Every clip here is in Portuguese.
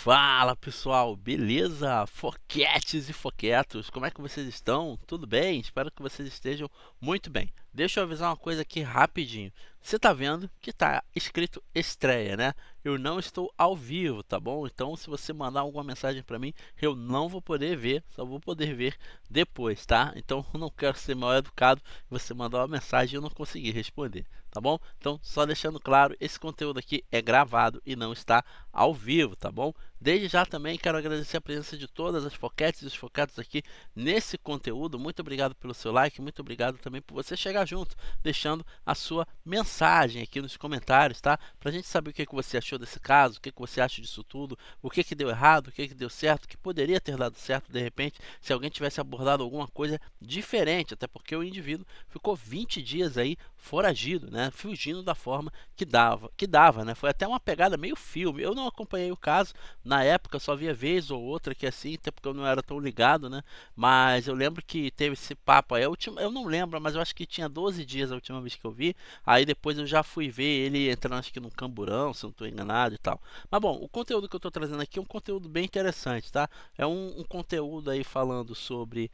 Fala pessoal, beleza? Foquetes e foquetos, como é que vocês estão? Tudo bem? Espero que vocês estejam muito bem. Deixa eu avisar uma coisa aqui rapidinho. Você tá vendo que tá escrito estreia, né? Eu não estou ao vivo, tá bom? Então, se você mandar alguma mensagem para mim, eu não vou poder ver, só vou poder ver depois, tá? Então, eu não quero ser mal educado e você mandar uma mensagem e eu não conseguir responder, tá bom? Então, só deixando claro, esse conteúdo aqui é gravado e não está ao vivo, tá bom? Desde já também quero agradecer a presença de todas as foquetes e os foquetos aqui nesse conteúdo. Muito obrigado pelo seu like, muito obrigado também por você chegar junto, deixando a sua mensagem aqui nos comentários, tá? Pra gente saber o que você achou desse caso, o que você acha disso tudo, o que deu errado, o que deu certo, o que poderia ter dado certo de repente, se alguém tivesse abordado alguma coisa diferente, até porque o indivíduo ficou 20 dias aí foragido, né? Fugindo da forma que dava, né? Foi até uma pegada meio filme. Eu não acompanhei o caso, na época eu só via vez ou outra que assim, até porque eu não era tão ligado, né? Mas eu lembro que teve esse papo aí. Eu não lembro, mas eu acho que tinha 12 dias a última vez que eu vi. Aí depois eu já fui ver ele entrando, acho que num camburão, se eu não estou enganado e tal. Mas bom, o conteúdo que eu estou trazendo aqui é um conteúdo bem interessante, tá? É um conteúdo aí falando sobre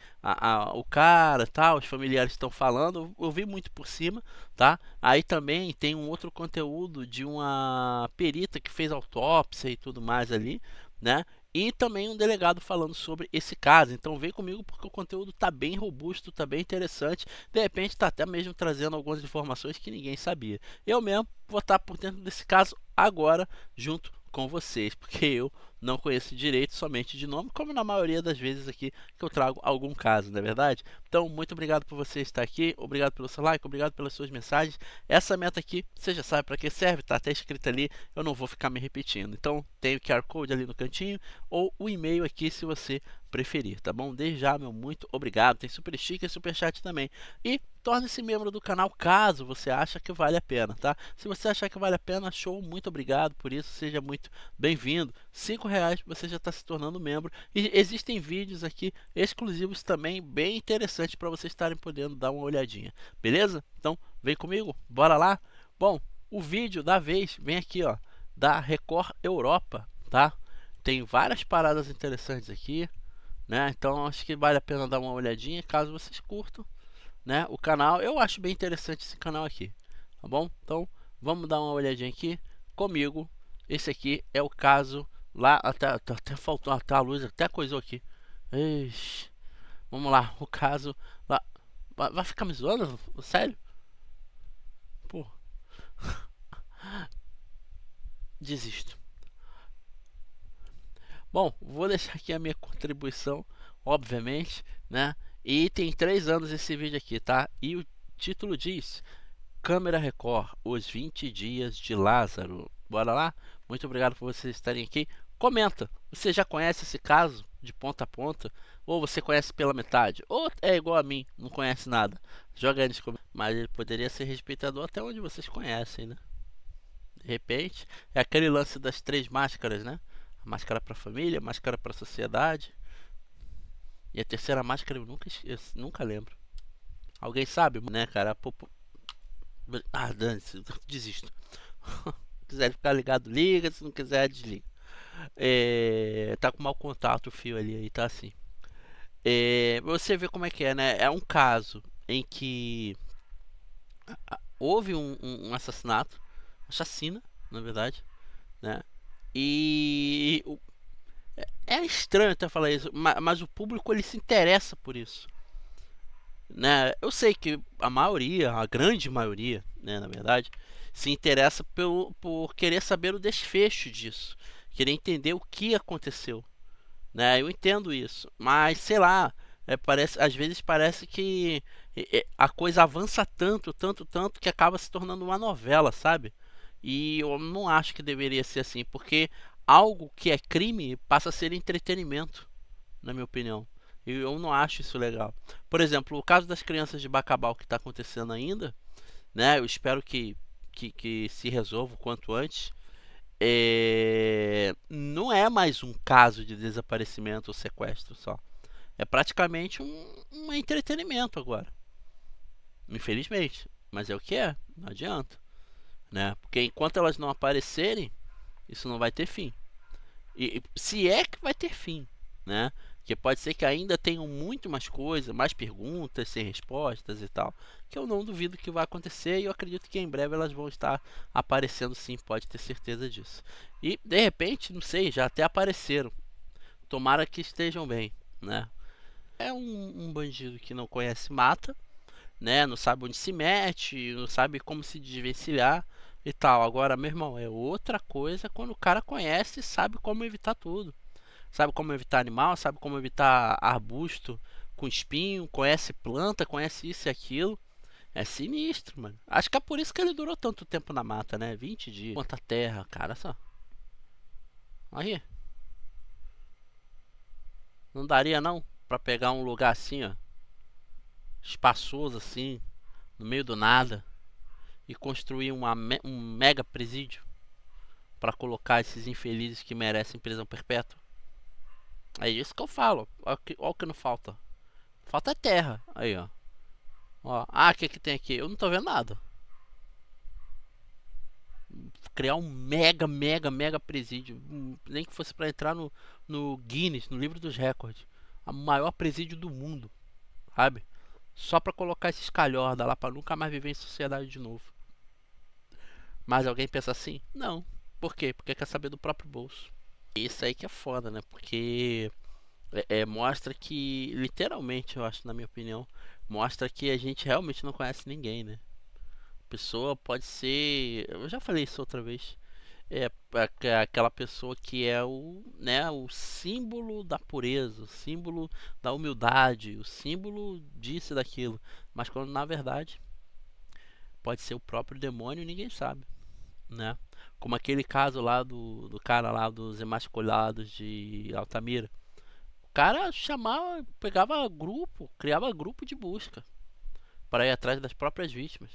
o cara, tal, os familiares estão falando. Eu vi muito por cima, tá? Aí também tem um outro conteúdo de uma perita que fez autópsia e tudo mais ali, né? E também um delegado falando sobre esse caso. Então vem comigo porque o conteúdo está bem robusto, está bem interessante. De repente está até mesmo trazendo algumas informações que ninguém sabia. Eu mesmo vou estar por dentro desse caso agora, junto com vocês, porque eu não conheço direito, somente de nome, como na maioria das vezes aqui que eu trago algum caso, não é verdade? Então, muito obrigado por você estar aqui, obrigado pelo seu like, obrigado pelas suas mensagens. Essa meta aqui, você já sabe para que serve, tá até escrito ali, eu não vou ficar me repetindo. Então, tem o QR Code ali no cantinho ou o e-mail aqui se você preferir, tá bom? Desde já, meu muito obrigado. Tem super sticker e super chat também. E torne-se membro do canal caso você acha que vale a pena, tá? Se você achar que vale a pena, show, muito obrigado por isso, seja muito bem-vindo. R$ 5 você já está se tornando membro. E existem vídeos aqui exclusivos também, bem interessantes para vocês estarem podendo dar uma olhadinha, beleza? Então, vem comigo, bora lá? Bom, o vídeo da vez vem aqui, ó, da Record Europa, tá? Tem várias paradas interessantes aqui, né? Então acho que vale a pena dar uma olhadinha caso vocês curtam, né? O canal, eu acho bem interessante esse canal aqui, tá bom? Então vamos dar uma olhadinha aqui comigo. Esse aqui é o caso lá, até faltou, até a luz até coisou aqui. Ixi, vamos lá, o caso lá. Vai ficar me zoando? Sério? Pô, desisto. Bom, vou deixar aqui a minha contribuição, obviamente, né? E tem 3 anos esse vídeo aqui, tá? E o título diz: Câmera Record, os 20 dias de Lázaro. Bora lá? Muito obrigado por vocês estarem aqui. Comenta, você já conhece esse caso de ponta a ponta? Ou você conhece pela metade? Ou é igual a mim, não conhece nada? Joga aí nos comentários. Mas ele poderia ser respeitador até onde vocês conhecem, né? De repente, é aquele lance das 3 máscaras, né? A máscara para a família, a máscara para a sociedade. E a terceira máscara eu nunca esqueço, nunca lembro. Alguém sabe, né, cara? Dane-se, desisto. Se quiser ficar ligado, liga. Se não quiser, desliga. Tá com mau contato o fio ali, aí tá assim. Você vê como é que é, né? É um caso em que houve um assassinato, uma chacina, na verdade, né? E é estranho até falar isso, mas o público ele se interessa por isso, né? Eu sei que a maioria, a grande maioria, né, na verdade, se interessa por querer saber o desfecho disso, querer entender o que aconteceu, né? Eu entendo isso, mas sei lá, às vezes parece que a coisa avança tanto, tanto, tanto que acaba se tornando uma novela, sabe? E eu não acho que deveria ser assim, porque algo que é crime passa a ser entretenimento, na minha opinião. E eu não acho isso legal. Por exemplo, o caso das crianças de Bacabal que está acontecendo ainda, né? Eu espero que se resolva o quanto antes. Não é mais um caso de desaparecimento ou sequestro só. É praticamente um entretenimento agora. Infelizmente. Mas é o que é. Não adianta. Né? Porque enquanto elas não aparecerem, isso não vai ter fim. E se é que vai ter fim, né? Que pode ser que ainda tenham muito mais coisas, mais perguntas sem respostas e tal, que eu não duvido que vai acontecer e eu acredito que em breve elas vão estar aparecendo sim, pode ter certeza disso. E de repente, não sei, já até apareceram. Tomara que estejam bem, né? É um bandido que não conhece mata, né? Não sabe onde se mete, não sabe como se desvencilhar e tal. Agora, meu irmão, é outra coisa quando o cara conhece e sabe como evitar tudo. Sabe como evitar animal, sabe como evitar arbusto com espinho, conhece planta, conhece isso e aquilo. É sinistro, mano. Acho que é por isso que ele durou tanto tempo na mata, né? 20 dias. Quanta terra, cara, só. Aí. Não daria não pra pegar um lugar assim, ó, espaçoso assim, no meio do nada e construir um mega presídio pra colocar esses infelizes que merecem prisão perpétua. É isso que eu falo. Olha o que não falta. Falta é terra. Aí, ó. Ah, o que que tem aqui? Eu não tô vendo nada. Criar um mega presídio. Nem que fosse pra entrar no Guinness, no livro dos recordes. O maior presídio do mundo, sabe? Só pra colocar esses calhorda lá pra nunca mais viver em sociedade de novo. Mas alguém pensa assim? Não. Por quê? Porque quer saber do próprio bolso. Isso aí que é foda, né? Porque mostra que, literalmente, eu acho, na minha opinião, mostra que a gente realmente não conhece ninguém, né? A pessoa pode ser. Eu já falei isso outra vez. Aquela pessoa que é o símbolo da pureza, o símbolo da humildade, o símbolo disso e daquilo. Mas quando na verdade pode ser o próprio demônio e ninguém sabe, né? Como aquele caso lá do cara lá dos emasculados de Altamira. O cara chamava, pegava grupo, criava grupo de busca para ir atrás das próprias vítimas.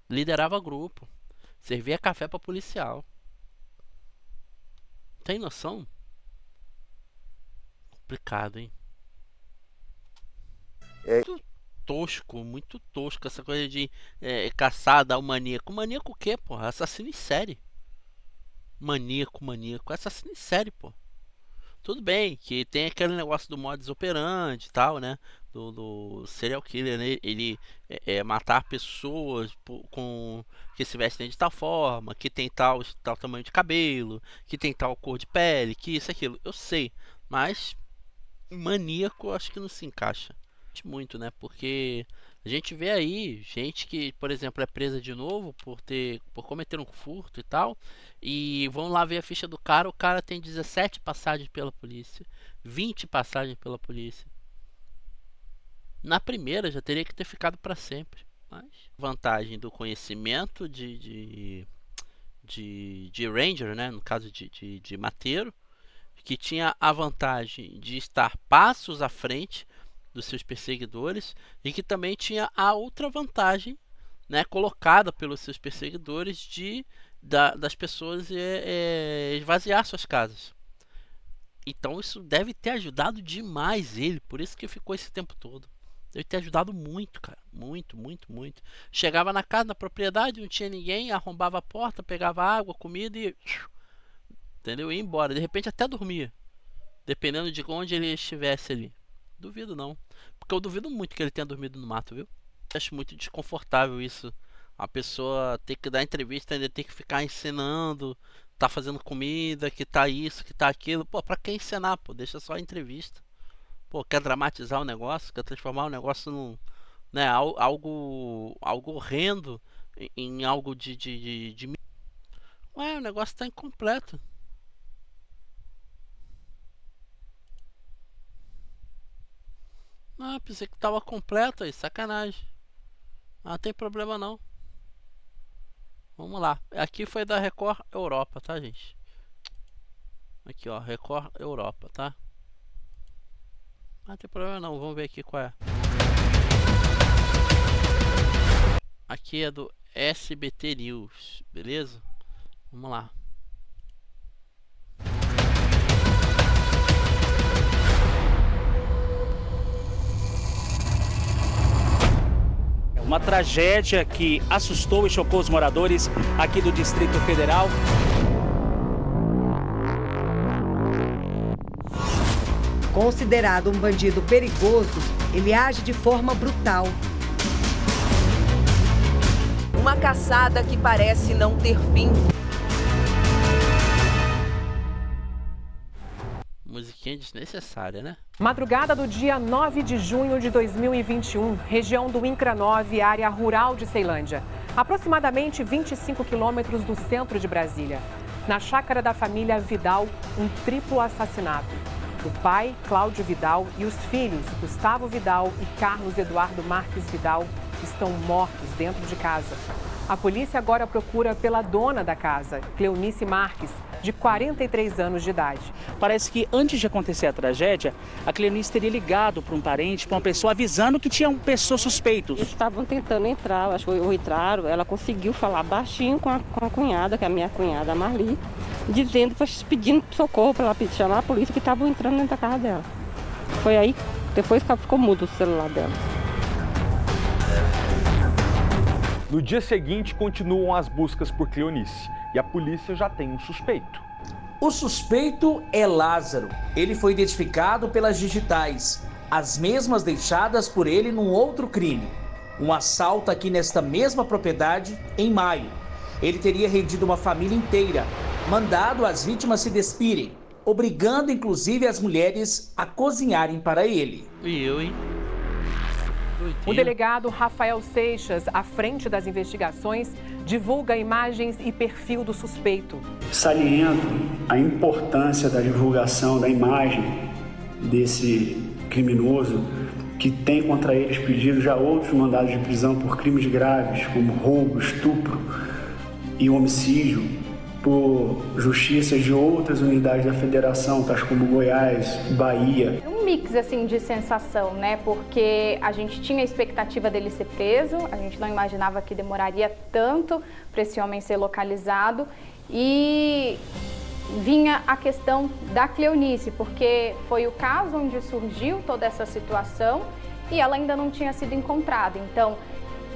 Liderava grupo, servia café para policial. Tem noção? Complicado, hein? Muito muito tosco essa coisa de caçar, dar o maníaco. Maníaco o quê, porra? Assassino em série. Maníaco. Assassino em série, pô. Tudo bem que tem aquele negócio do modus operandi e tal, né? Do serial killer, né? Ele matar pessoas com que se vestem de tal forma, que tem tal tamanho de cabelo, que tem tal cor de pele, que isso, aquilo. Eu sei, mas maníaco acho que não se encaixa muito, né? Porque a gente vê aí gente que, por exemplo, é presa de novo por cometer um furto e tal, e vão lá ver a ficha do cara, o cara tem 17 passagens pela polícia, 20 passagens pela polícia. Na primeira já teria que ter ficado para sempre. Mas vantagem do conhecimento de Ranger, né? No caso de mateiro, que tinha a vantagem de estar passos à frente dos seus perseguidores e que também tinha a outra vantagem, né, colocada pelos seus perseguidores das pessoas esvaziar suas casas. Então isso deve ter ajudado demais ele, por isso que ficou esse tempo todo. Deve ter ajudado muito, cara. Muito. Chegava na casa, na propriedade, não tinha ninguém, arrombava a porta, pegava água, comida e. Entendeu? Ia embora. De repente até dormia. Dependendo de onde ele estivesse ali. Duvido não. Porque eu duvido muito que ele tenha dormido no mato, viu? Acho muito desconfortável isso. A pessoa ter que dar entrevista, ainda ter que ficar ensinando, tá fazendo comida, que tá isso, que tá aquilo. Pô, pra que ensinar, pô? Deixa só a entrevista. Pô, quer dramatizar o negócio? Quer transformar o negócio num, né, algo horrendo em algo de. Ué, o negócio tá incompleto. Ah, pensei que tava completo aí, sacanagem. Ah, tem problema não. Vamos lá. Aqui foi da Record Europa, tá, gente? Aqui, ó, Record Europa, tá? Ah, tem problema não, vamos ver aqui qual é. Aqui é do SBT News, beleza? Vamos lá. Uma tragédia que assustou e chocou os moradores aqui do Distrito Federal. Considerado um bandido perigoso, ele age de forma brutal. Uma caçada que parece não ter fim. Musiquinha desnecessária, né? Madrugada do dia 9 de junho de 2021, região do INCRA 9, área rural de Ceilândia. Aproximadamente 25 quilômetros do centro de Brasília. Na chácara da família Vidal, um triplo assassinato. O pai, Cláudio Vidal, e os filhos, Gustavo Vidal e Carlos Eduardo Marques Vidal, estão mortos dentro de casa. A polícia agora procura pela dona da casa, Cleonice Marques, de 43 anos de idade. Parece que antes de acontecer a tragédia, a Cleonice teria ligado para um parente, para uma pessoa, avisando que tinham pessoas suspeitos. Eles estavam tentando entrar, acho que entraram, ela conseguiu falar baixinho com a cunhada, que é a minha cunhada, a Marli, dizendo, pedindo socorro para ela chamar a polícia que estavam entrando dentro da casa dela. Foi aí, depois que ficou mudo o celular dela. No dia seguinte, continuam as buscas por Cleonice e a polícia já tem um suspeito. O suspeito é Lázaro. Ele foi identificado pelas digitais, as mesmas deixadas por ele num outro crime. Um assalto aqui nesta mesma propriedade em maio. Ele teria rendido uma família inteira, mandado as vítimas se despirem, obrigando inclusive as mulheres a cozinharem para ele. E eu, hein? O delegado Rafael Seixas, à frente das investigações, divulga imagens e perfil do suspeito. Saliento a importância da divulgação da imagem desse criminoso, que tem contra eles pedidos já outros mandados de prisão por crimes graves, como roubo, estupro e homicídio, por justiças de outras unidades da federação, tais como Goiás, Bahia. Um mix assim de sensação, né? Porque a gente tinha a expectativa dele ser preso, a gente não imaginava que demoraria tanto para esse homem ser localizado, e vinha a questão da Cleonice, porque foi o caso onde surgiu toda essa situação e ela ainda não tinha sido encontrada. Então,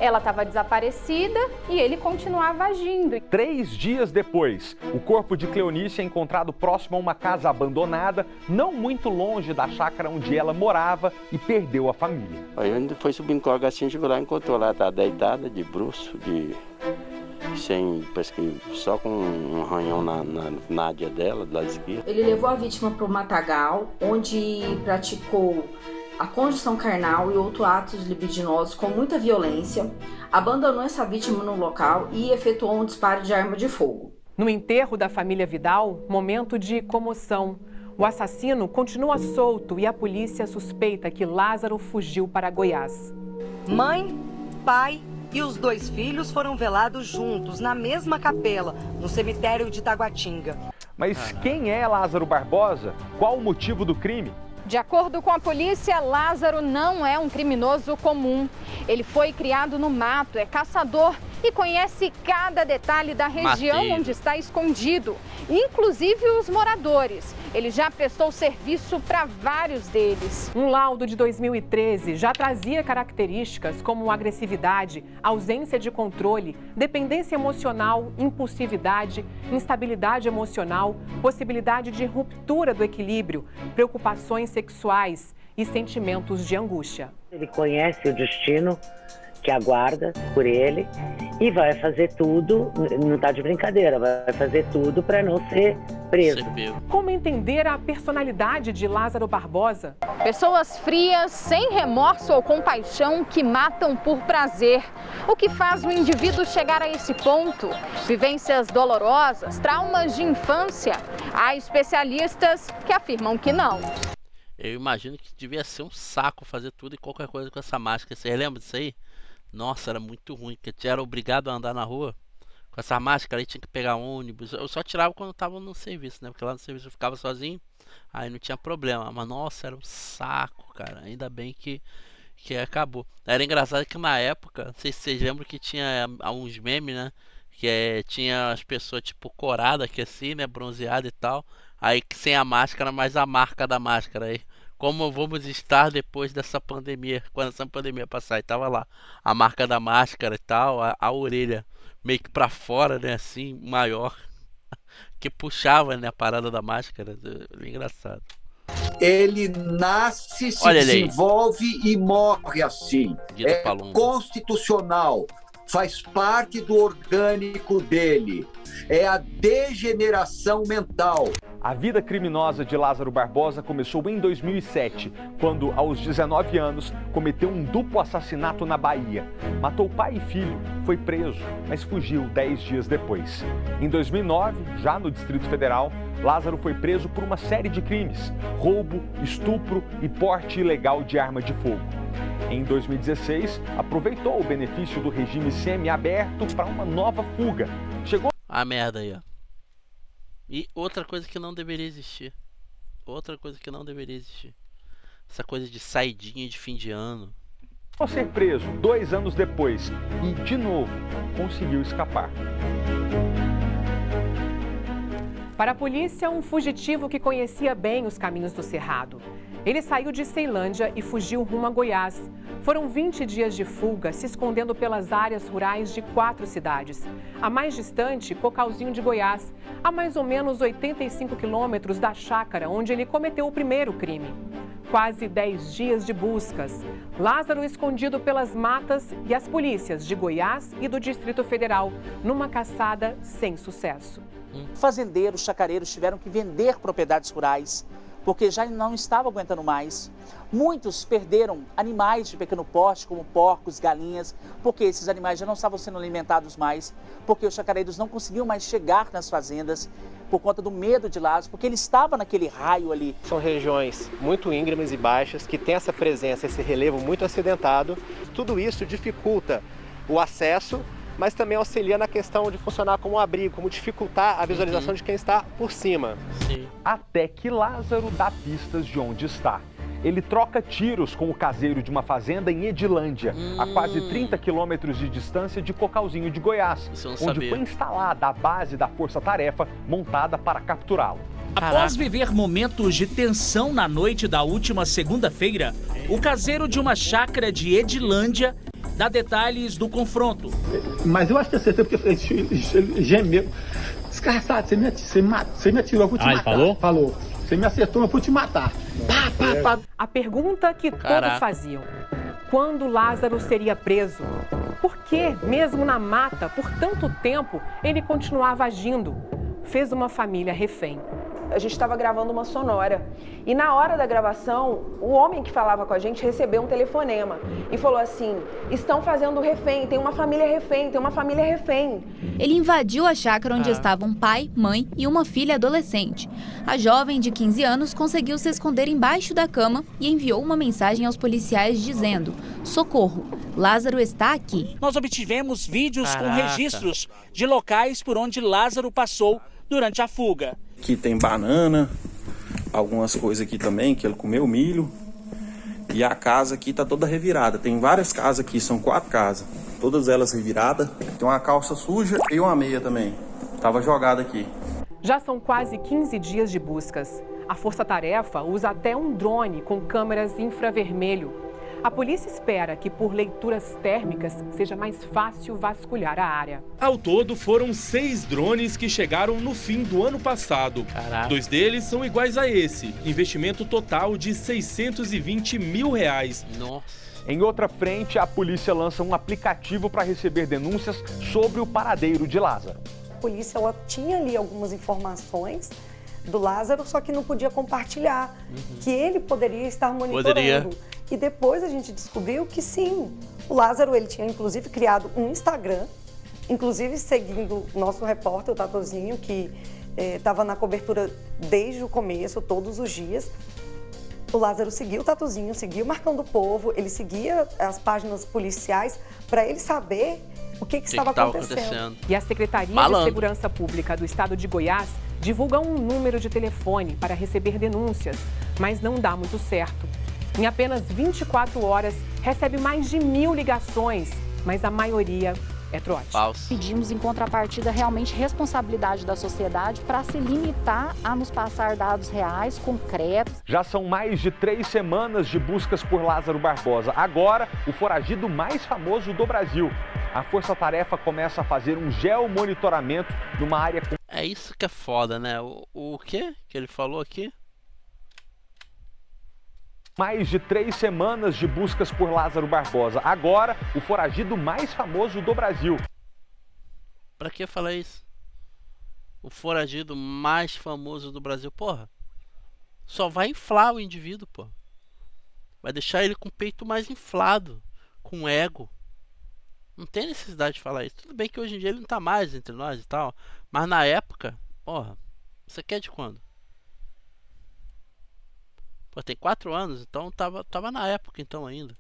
ela estava desaparecida e ele continuava agindo. 3 dias depois, o corpo de Cleonice é encontrado próximo a uma casa abandonada, não muito longe da chácara onde ela morava, e perdeu a família. Aí ele foi subindo com a gatinha, chegou lá e encontrou lá, tá deitada, de bruço, parece que só com um arranhão na nádia dela, do lado esquerdo. Ele levou a vítima para o matagal, onde praticou a conjunção carnal e outros atos libidinosos com muita violência, abandonou essa vítima no local e efetuou um disparo de arma de fogo. No enterro da família Vidal, momento de comoção. O assassino continua solto e a polícia suspeita que Lázaro fugiu para Goiás. Mãe, pai e os 2 filhos foram velados juntos na mesma capela, no cemitério de Taguatinga. Mas quem é Lázaro Barbosa? Qual o motivo do crime? De acordo com a polícia, Lázaro não é um criminoso comum. Ele foi criado no mato, é caçador e conhece cada detalhe da região onde está escondido, inclusive os moradores. Ele já prestou serviço para vários deles. Um laudo de 2013 já trazia características como agressividade, ausência de controle, dependência emocional, impulsividade, instabilidade emocional, possibilidade de ruptura do equilíbrio, preocupações sexuais e sentimentos de angústia. Ele conhece o destino que aguarda por ele e vai fazer tudo, não está de brincadeira, vai fazer tudo para não ser preso. Como entender a personalidade de Lázaro Barbosa? Pessoas frias, sem remorso ou compaixão, que matam por prazer. O que faz o indivíduo chegar a esse ponto? Vivências dolorosas, traumas de infância? Há especialistas que afirmam que não. Eu imagino que devia ser um saco fazer tudo e qualquer coisa com essa máscara. Vocês lembram disso aí? Nossa, era muito ruim, porque eu era obrigado a andar na rua com essa máscara, aí tinha que pegar ônibus. Eu só tirava quando eu tava no serviço, né? Porque lá no serviço eu ficava sozinho, aí não tinha problema. Mas nossa, era um saco, cara. Ainda bem que acabou. Era engraçado que na época, não sei se vocês lembram que tinha alguns memes, né? Que tinha as pessoas tipo corada aqui assim, né? Bronzeada e tal. Aí sem a máscara, mas a marca da máscara aí. Como vamos estar depois dessa pandemia, quando essa pandemia passar, e tava lá a marca da máscara e tal, a orelha meio que pra fora, né, assim, maior, que puxava, né, a parada da máscara. Engraçado. ele nasce, se desenvolve e morre assim. É constitucional, faz parte do orgânico dele. É a degeneração mental. A vida criminosa de Lázaro Barbosa começou em 2007, quando, aos 19 anos, cometeu um duplo assassinato na Bahia. Matou pai e filho, foi preso, mas fugiu 10 dias depois. Em 2009, já no Distrito Federal, Lázaro foi preso por uma série de crimes: roubo, estupro e porte ilegal de arma de fogo. Em 2016, aproveitou o benefício do regime semiaberto para uma nova fuga. Chegou a merda aí, ó. E outra coisa que não deveria existir. Essa coisa de saidinha de fim de ano. Ao ser preso 2 anos depois e, de novo, conseguiu escapar. Para a polícia, um fugitivo que conhecia bem os caminhos do Cerrado. Ele saiu de Ceilândia e fugiu rumo a Goiás. Foram 20 dias de fuga, se escondendo pelas áreas rurais de 4 cidades. A mais distante, Cocalzinho de Goiás, a mais ou menos 85 quilômetros da chácara onde ele cometeu o primeiro crime. Quase 10 dias de buscas. Lázaro escondido pelas matas e as polícias de Goiás e do Distrito Federal, numa caçada sem sucesso. Fazendeiros, chacareiros tiveram que vender propriedades rurais, porque já não estavam aguentando mais. Muitos perderam animais de pequeno porte, como porcos, galinhas, porque esses animais já não estavam sendo alimentados mais, porque os chacareiros não conseguiam mais chegar nas fazendas por conta do medo de Lázaro, porque ele estava naquele raio ali. São regiões muito íngremes e baixas, que tem essa presença, esse relevo muito acidentado. Tudo isso dificulta o acesso, mas também auxilia na questão de funcionar como um abrigo, como dificultar a visualização de quem está por cima. Sim. Até que Lázaro dá pistas de onde está. Ele troca tiros com o caseiro de uma fazenda em Edilândia, a quase 30 quilômetros de distância de Cocalzinho de Goiás, onde foi instalada a base da força-tarefa montada para capturá-lo. Após viver momentos de tensão na noite da última segunda-feira, o caseiro de uma chácara de Edilândia dá detalhes do confronto. Mas eu acho que acertei porque ele gemeu. Desgraçado, você me atirou, eu vou te matar. Ele falou? Falou. Você me acertou, eu vou te matar. A pergunta que todos faziam: quando Lázaro seria preso? Por que, mesmo na mata, por tanto tempo, ele continuava agindo? Fez uma família refém. A gente estava gravando uma sonora e na hora da gravação, o homem que falava com a gente recebeu um telefonema e falou assim: estão fazendo refém, tem uma família refém, tem uma família refém. Ele invadiu a chácara onde estavam pai, mãe e uma filha adolescente. A jovem de 15 anos conseguiu se esconder embaixo da cama e enviou uma mensagem aos policiais dizendo: socorro, Lázaro está aqui. Nós obtivemos vídeos com registros de locais por onde Lázaro passou durante a fuga. Aqui tem banana, algumas coisas aqui também, que ele comeu milho. E a casa aqui tá toda revirada. Tem várias casas aqui, são 4 casas. Todas elas reviradas. Tem uma calça suja e uma meia também. Tava jogada aqui. Já são quase 15 dias de buscas. A força-tarefa usa até um drone com câmeras infravermelho. A polícia espera que, por leituras térmicas, seja mais fácil vasculhar a área. Ao todo, foram 6 drones que chegaram no fim do ano passado. Caraca. 2 deles são iguais a esse. Investimento total de R$620 mil. Nossa. Em outra frente, a polícia lança um aplicativo para receber denúncias sobre o paradeiro de Lázaro. A polícia ela tinha ali algumas informações do Lázaro, só que não podia compartilhar, que ele poderia estar monitorando. E depois a gente descobriu que sim, o Lázaro ele tinha inclusive criado um Instagram, inclusive seguindo o nosso repórter, o Tatozinho, que estava na cobertura desde o começo, todos os dias. O Lázaro seguia o Tatozinho, seguia o Marcão do Povo, ele seguia as páginas policiais para ele saber o que estava acontecendo. E a Secretaria de Segurança Pública do Estado de Goiás divulga um número de telefone para receber denúncias, mas não dá muito certo. Em apenas 24 horas, recebe mais de 1000 ligações, mas a maioria é trote. Pedimos, em contrapartida, realmente responsabilidade da sociedade para se limitar a nos passar dados reais, concretos. Já são mais de 3 semanas de buscas por Lázaro Barbosa. Agora, o foragido mais famoso do Brasil. A força-tarefa começa a fazer um geomonitoramento numa área... É isso que é foda, né? O quê que ele falou aqui? Mais de 3 semanas de buscas por Lázaro Barbosa. Agora, o foragido mais famoso do Brasil. Pra que falar isso? O foragido mais famoso do Brasil. Porra, só vai inflar o indivíduo, porra. Vai deixar ele com o peito mais inflado, com ego. Não tem necessidade de falar isso. Tudo bem que hoje em dia ele não tá mais entre nós e tal. Mas na época, porra, você quer de quando? Pô, tem 4 anos, então tava na época então ainda.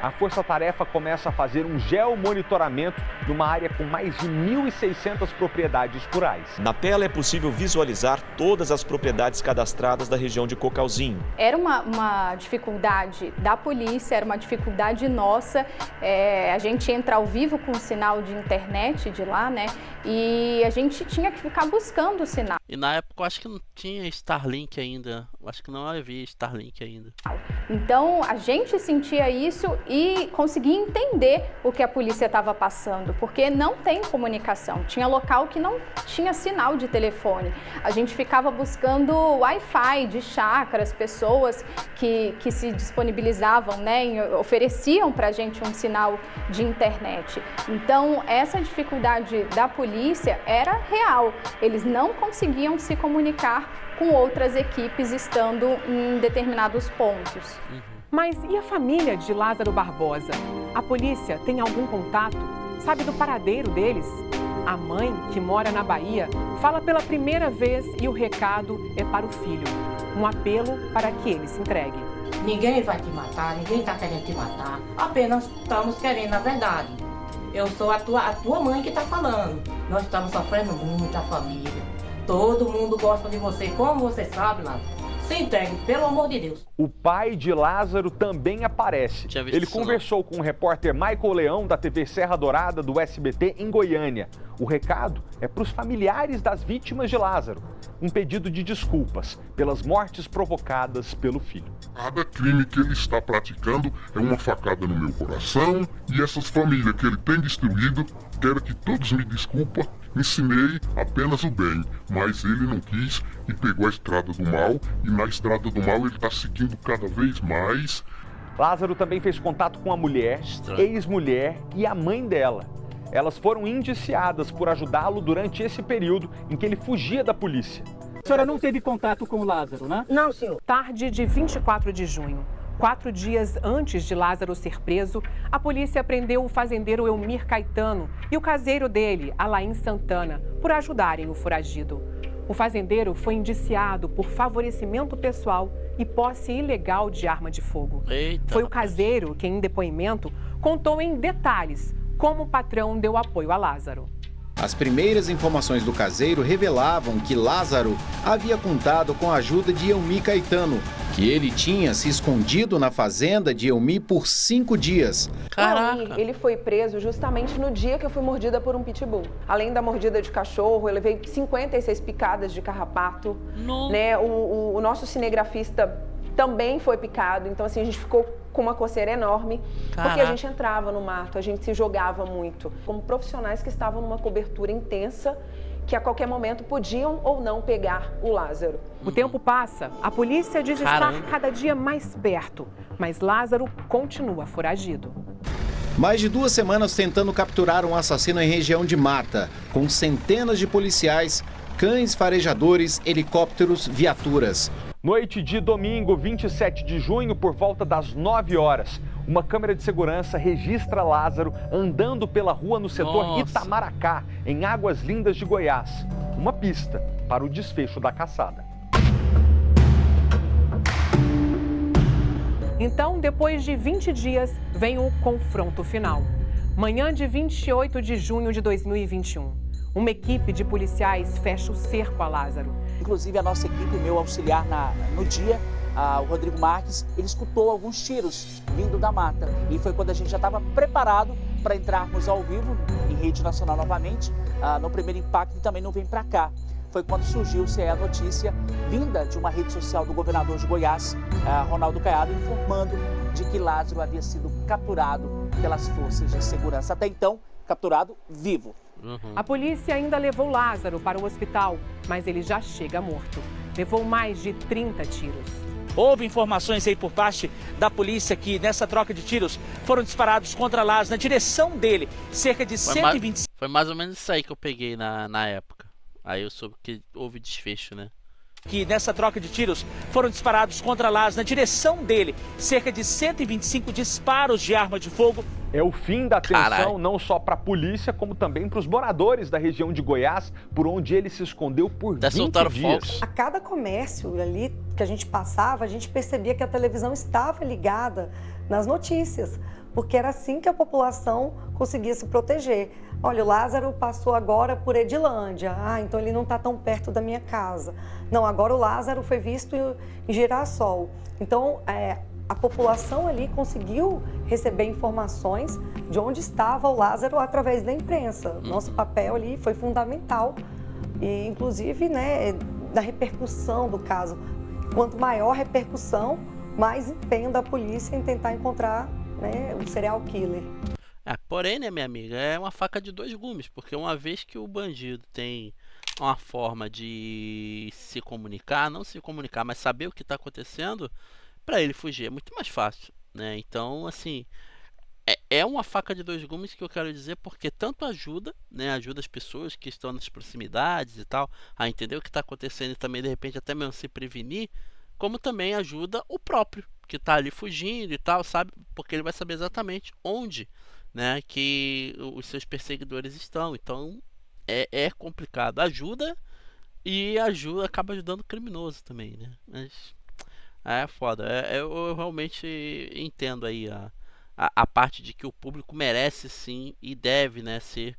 A Força Tarefa começa a fazer um geomonitoramento numa área com mais de 1.600 propriedades rurais. Na tela é possível visualizar todas as propriedades cadastradas da região de Cocalzinho. Era uma dificuldade da polícia, era uma dificuldade nossa. A gente entra ao vivo com o sinal de internet de lá, né? E a gente tinha que ficar buscando o sinal. E na época eu acho que não tinha Starlink ainda. Eu acho que não havia Starlink ainda. Então a gente sentia isso e conseguia entender o que a polícia estava passando, porque não tem comunicação. Tinha local que não tinha sinal de telefone. A gente ficava buscando Wi-Fi de chácaras, pessoas que se disponibilizavam, né, ofereciam para a gente um sinal de internet. Então essa dificuldade da polícia era real. Eles não conseguiam se comunicar com outras equipes estando em determinados pontos. Mas e a família de Lázaro Barbosa? A polícia tem algum contato? Sabe do paradeiro deles? A mãe, que mora na Bahia, fala pela primeira vez e o recado é para o filho. Um apelo para que ele se entregue. Ninguém vai te matar, ninguém está querendo te matar. Apenas estamos querendo a verdade. Eu sou a tua mãe que está falando. Nós estamos sofrendo muito, a família. Todo mundo gosta de você, como você sabe, Lázaro. Se entregue, pelo amor de Deus. O pai de Lázaro também aparece. Ele conversou com o repórter Michael Leão, da TV Serra Dourada, do SBT, em Goiânia. O recado é para os familiares das vítimas de Lázaro. Um pedido de desculpas pelas mortes provocadas pelo filho. Cada crime que ele está praticando é uma facada no meu coração e essas famílias que ele tem destruído, quero que todos me desculpem. Ensinei apenas o bem, mas ele não quis e pegou a estrada do mal, e na estrada do mal ele está seguindo cada vez mais. Lázaro também fez contato com a mulher, ex-mulher e a mãe dela. Elas foram indiciadas por ajudá-lo durante esse período em que ele fugia da polícia. A senhora não teve contato com o Lázaro, né? Não, senhor. Tarde de 24 de junho. 4 dias antes de Lázaro ser preso, a polícia prendeu o fazendeiro Elmir Caetano e o caseiro dele, Alain Santana, por ajudarem o foragido. O fazendeiro foi indiciado por favorecimento pessoal e posse ilegal de arma de fogo. Eita. Foi o caseiro que, em depoimento, contou em detalhes como o patrão deu apoio a Lázaro. As primeiras informações do caseiro revelavam que Lázaro havia contado com a ajuda de Elmir Caetano, que ele tinha se escondido na fazenda de Elmir por 5 dias. Caraca. Ele foi preso justamente no dia que eu fui mordida por um pitbull. Além da mordida de cachorro, eu levei 56 picadas de carrapato. Né? O nosso cinegrafista também foi picado, então assim, a gente ficou com uma coceira enorme, porque a gente entrava no mato, a gente se jogava muito. Como profissionais que estavam numa cobertura intensa, que a qualquer momento podiam ou não pegar o Lázaro. O tempo passa, a polícia diz estar cada dia mais perto, mas Lázaro continua foragido. Mais de 2 semanas tentando capturar um assassino em região de mata, com centenas de policiais, cães farejadores, helicópteros, viaturas. Noite de domingo, 27 de junho, por volta das 9 horas, uma câmera de segurança registra Lázaro andando pela rua no setor Itamaracá, em Águas Lindas de Goiás. Uma pista para o desfecho da caçada. Então, depois de 20 dias, vem o confronto final. Manhã de 28 de junho de 2021. Uma equipe de policiais fecha o cerco a Lázaro. Inclusive a nossa equipe, meu auxiliar no dia, o Rodrigo Marques, ele escutou alguns tiros vindo da mata. E foi quando a gente já estava preparado para entrarmos ao vivo, em rede nacional novamente, no primeiro impacto e também não vem para cá. Foi quando surgiu-se a notícia vinda de uma rede social do governador de Goiás, Ronaldo Caiado, informando de que Lázaro havia sido capturado pelas forças de segurança. Até então, capturado vivo. A polícia ainda levou Lázaro para o hospital, mas ele já chega morto. levou mais de 30 tiros. Houve informações aí por parte da polícia que nessa troca de tiros foram disparados contra Lázaro na direção dele, cerca de 120... Foi mais ou menos isso aí que eu peguei na época. Aí eu soube que houve desfecho, né? Que nessa troca de tiros foram disparados contra Lázaro na direção dele, cerca de 125 disparos de arma de fogo. É o fim da tensão não só para a polícia, como também para os moradores da região de Goiás, por onde ele se escondeu por 20 dias. A cada comércio ali que a gente passava, a gente percebia que a televisão estava ligada nas notícias, porque era assim que a população conseguia se proteger. Olha, o Lázaro passou agora por Edilândia, então ele não está tão perto da minha casa. Não, agora o Lázaro foi visto em Girassol. Então, a população ali conseguiu receber informações de onde estava o Lázaro através da imprensa. Nosso papel ali foi fundamental, e inclusive, né, da repercussão do caso. Quanto maior a repercussão, mais empenho da polícia em tentar encontrar, né, o serial killer. Porém, né, minha amiga, é uma faca de dois gumes, porque uma vez que o bandido tem uma forma de se comunicar, não se comunicar, mas saber o que está acontecendo, para ele fugir é muito mais fácil, né? Então, assim, é uma faca de dois gumes que eu quero dizer, porque tanto ajuda, né, ajuda as pessoas que estão nas proximidades e tal, a entender o que está acontecendo e também, de repente, até mesmo se prevenir, como também ajuda o próprio, que está ali fugindo e tal, sabe? Porque ele vai saber exatamente onde, né, que os seus perseguidores estão. Então é complicado. Ajuda e acaba ajudando o criminoso também, né? Mas é foda. Eu realmente entendo aí a parte de que o público merece sim e deve, né, ser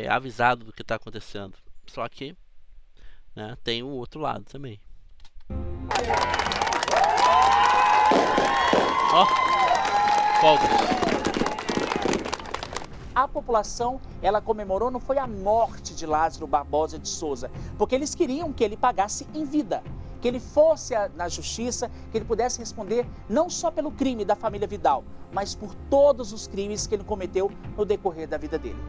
avisado do que está acontecendo. Só que, né, tem o outro lado também. Ó, fogos. A população, ela comemorou, não foi a morte de Lázaro Barbosa de Souza, porque eles queriam que ele pagasse em vida, que ele fosse na justiça, que ele pudesse responder não só pelo crime da família Vidal, mas por todos os crimes que ele cometeu no decorrer da vida dele.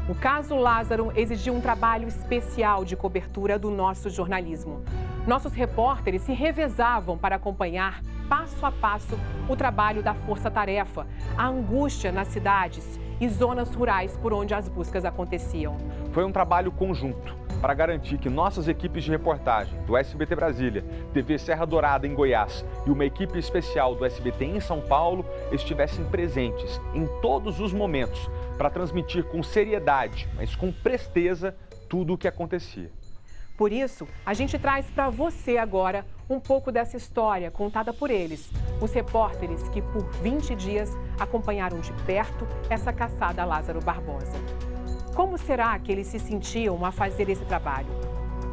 O caso Lázaro exigiu um trabalho especial de cobertura do nosso jornalismo. Nossos repórteres se revezavam para acompanhar, passo a passo, o trabalho da Força-Tarefa, a angústia nas cidades e zonas rurais por onde as buscas aconteciam. Foi um trabalho conjunto para garantir que nossas equipes de reportagem do SBT Brasília, TV Serra Dourada em Goiás e uma equipe especial do SBT em São Paulo estivessem presentes em todos os momentos para transmitir com seriedade, mas com presteza, tudo o que acontecia. Por isso, a gente traz para você agora um pouco dessa história contada por eles, os repórteres que por 20 dias acompanharam de perto essa caçada a Lázaro Barbosa. Como será que eles se sentiam a fazer esse trabalho?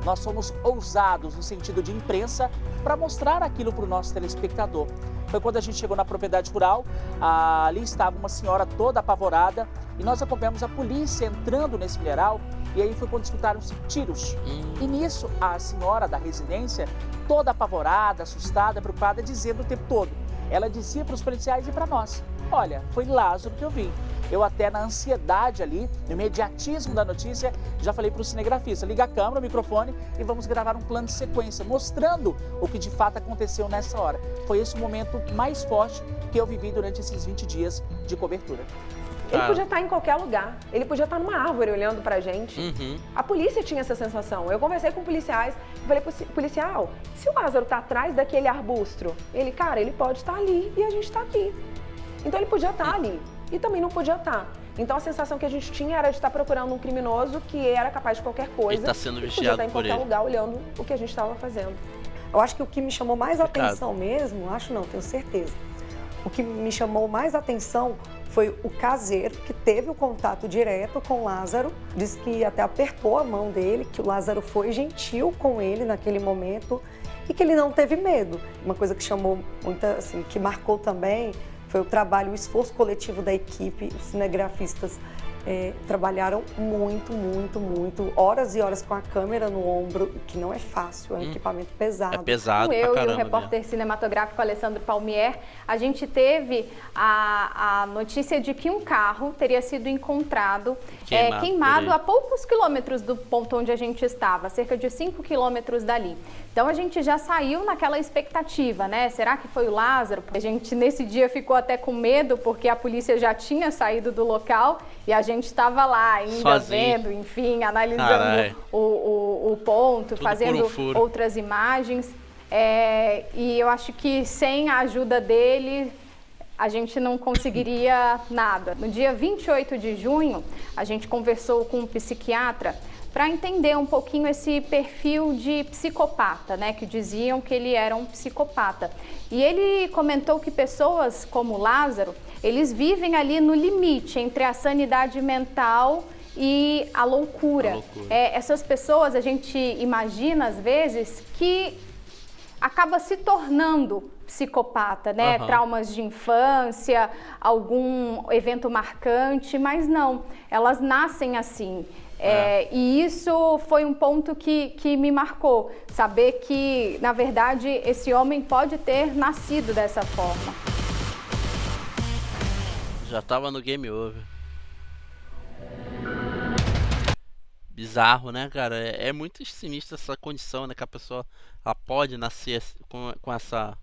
Nós fomos ousados no sentido de imprensa para mostrar aquilo para o nosso telespectador. Foi quando a gente chegou na propriedade rural, ali estava uma senhora toda apavorada e nós acompanhamos a polícia entrando nesse milharal. E aí foi quando escutaram-se tiros. E nisso, a senhora da residência, toda apavorada, assustada, preocupada, dizendo o tempo todo. Ela dizia para os policiais e para nós: olha, foi Lázaro que eu vi. Eu até na ansiedade ali, no imediatismo da notícia, já falei para o cinegrafista: liga a câmera, o microfone e vamos gravar um plano de sequência, mostrando o que de fato aconteceu nessa hora. Foi esse o momento mais forte que eu vivi durante esses 20 dias de cobertura. Ele podia estar em qualquer lugar. Ele podia estar numa árvore olhando pra gente. A polícia tinha essa sensação. Eu conversei com policiais e falei, policial, se o Lázaro tá atrás daquele arbusto, cara, ele pode estar ali e a gente tá aqui. Então ele podia estar ali e também não podia estar. Então a sensação que a gente tinha era de estar procurando um criminoso que era capaz de qualquer coisa. Ele tá sendo vigiado por ele. Podia estar em qualquer lugar olhando o que a gente estava fazendo. Eu acho que o que me chamou mais atenção mesmo, tenho certeza. O que me chamou mais atenção foi o caseiro que teve o contato direto com o Lázaro, disse que até apertou a mão dele, que o Lázaro foi gentil com ele naquele momento e que ele não teve medo. Uma coisa que chamou muito, assim, que marcou também foi o trabalho, o esforço coletivo da equipe, os cinegrafistas trabalharam muito, horas e horas com a câmera no ombro, que não é fácil, é um equipamento pesado. É pesado pra Eu caramba, e o repórter cinematográfico Alessandro Palmier, a gente teve a notícia de que um carro teria sido encontrado queimado a poucos quilômetros do ponto onde a gente estava, cerca de 5 quilômetros dali. Então a gente já saiu naquela expectativa, né? Será que foi o Lázaro? A gente nesse dia ficou até com medo porque a polícia já tinha saído do local e a gente estava lá ainda vendo, enfim, analisando o ponto, tudo fazendo outras imagens. E eu acho que sem a ajuda dele a gente não conseguiria nada. No dia 28 de junho, a gente conversou com um psiquiatra para entender um pouquinho esse perfil de psicopata, né? Que diziam que ele era um psicopata. E ele comentou que pessoas como Lázaro, eles vivem ali no limite entre a sanidade mental e a loucura. Essas pessoas, a gente imagina às vezes que acaba se tornando psicopata, né? Traumas de infância, algum evento marcante, mas não, elas nascem assim. E isso foi um ponto que me marcou, saber que, na verdade, esse homem pode ter nascido dessa forma. Já tava no game over. Bizarro, né, cara? É muito sinistra essa condição, né? Que a pessoa ela pode nascer com essa...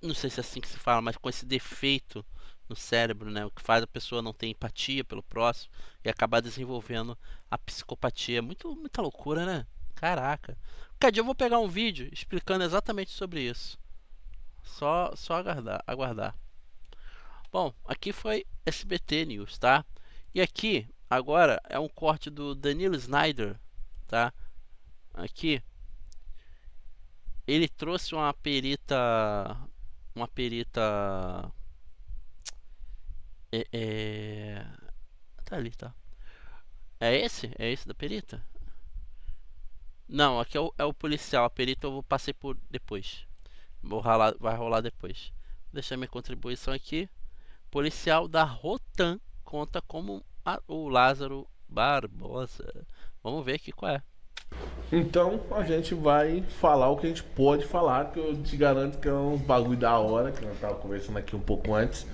Não sei se é assim que se fala, mas com esse defeito no cérebro, né? O que faz a pessoa não ter empatia pelo próximo e acabar desenvolvendo a psicopatia. Muita loucura, né? Caraca. Qualquer dia eu vou pegar um vídeo explicando exatamente sobre isso. Só aguardar. Bom, aqui foi SBT News, tá? E aqui, agora, é um corte do Danilo Snyder, tá? Aqui. Ele trouxe uma perita... Tá ali, tá. É esse? É esse da perita? Não, aqui é o policial. A perita eu passei por depois. Vai rolar depois. Vou deixar minha contribuição aqui. Policial da Rotan conta como o Lázaro Barbosa. Vamos ver aqui qual é. Então a gente vai falar o que a gente pode falar, que eu te garanto que é um bagulho da hora, que nós tava conversando aqui um pouco antes,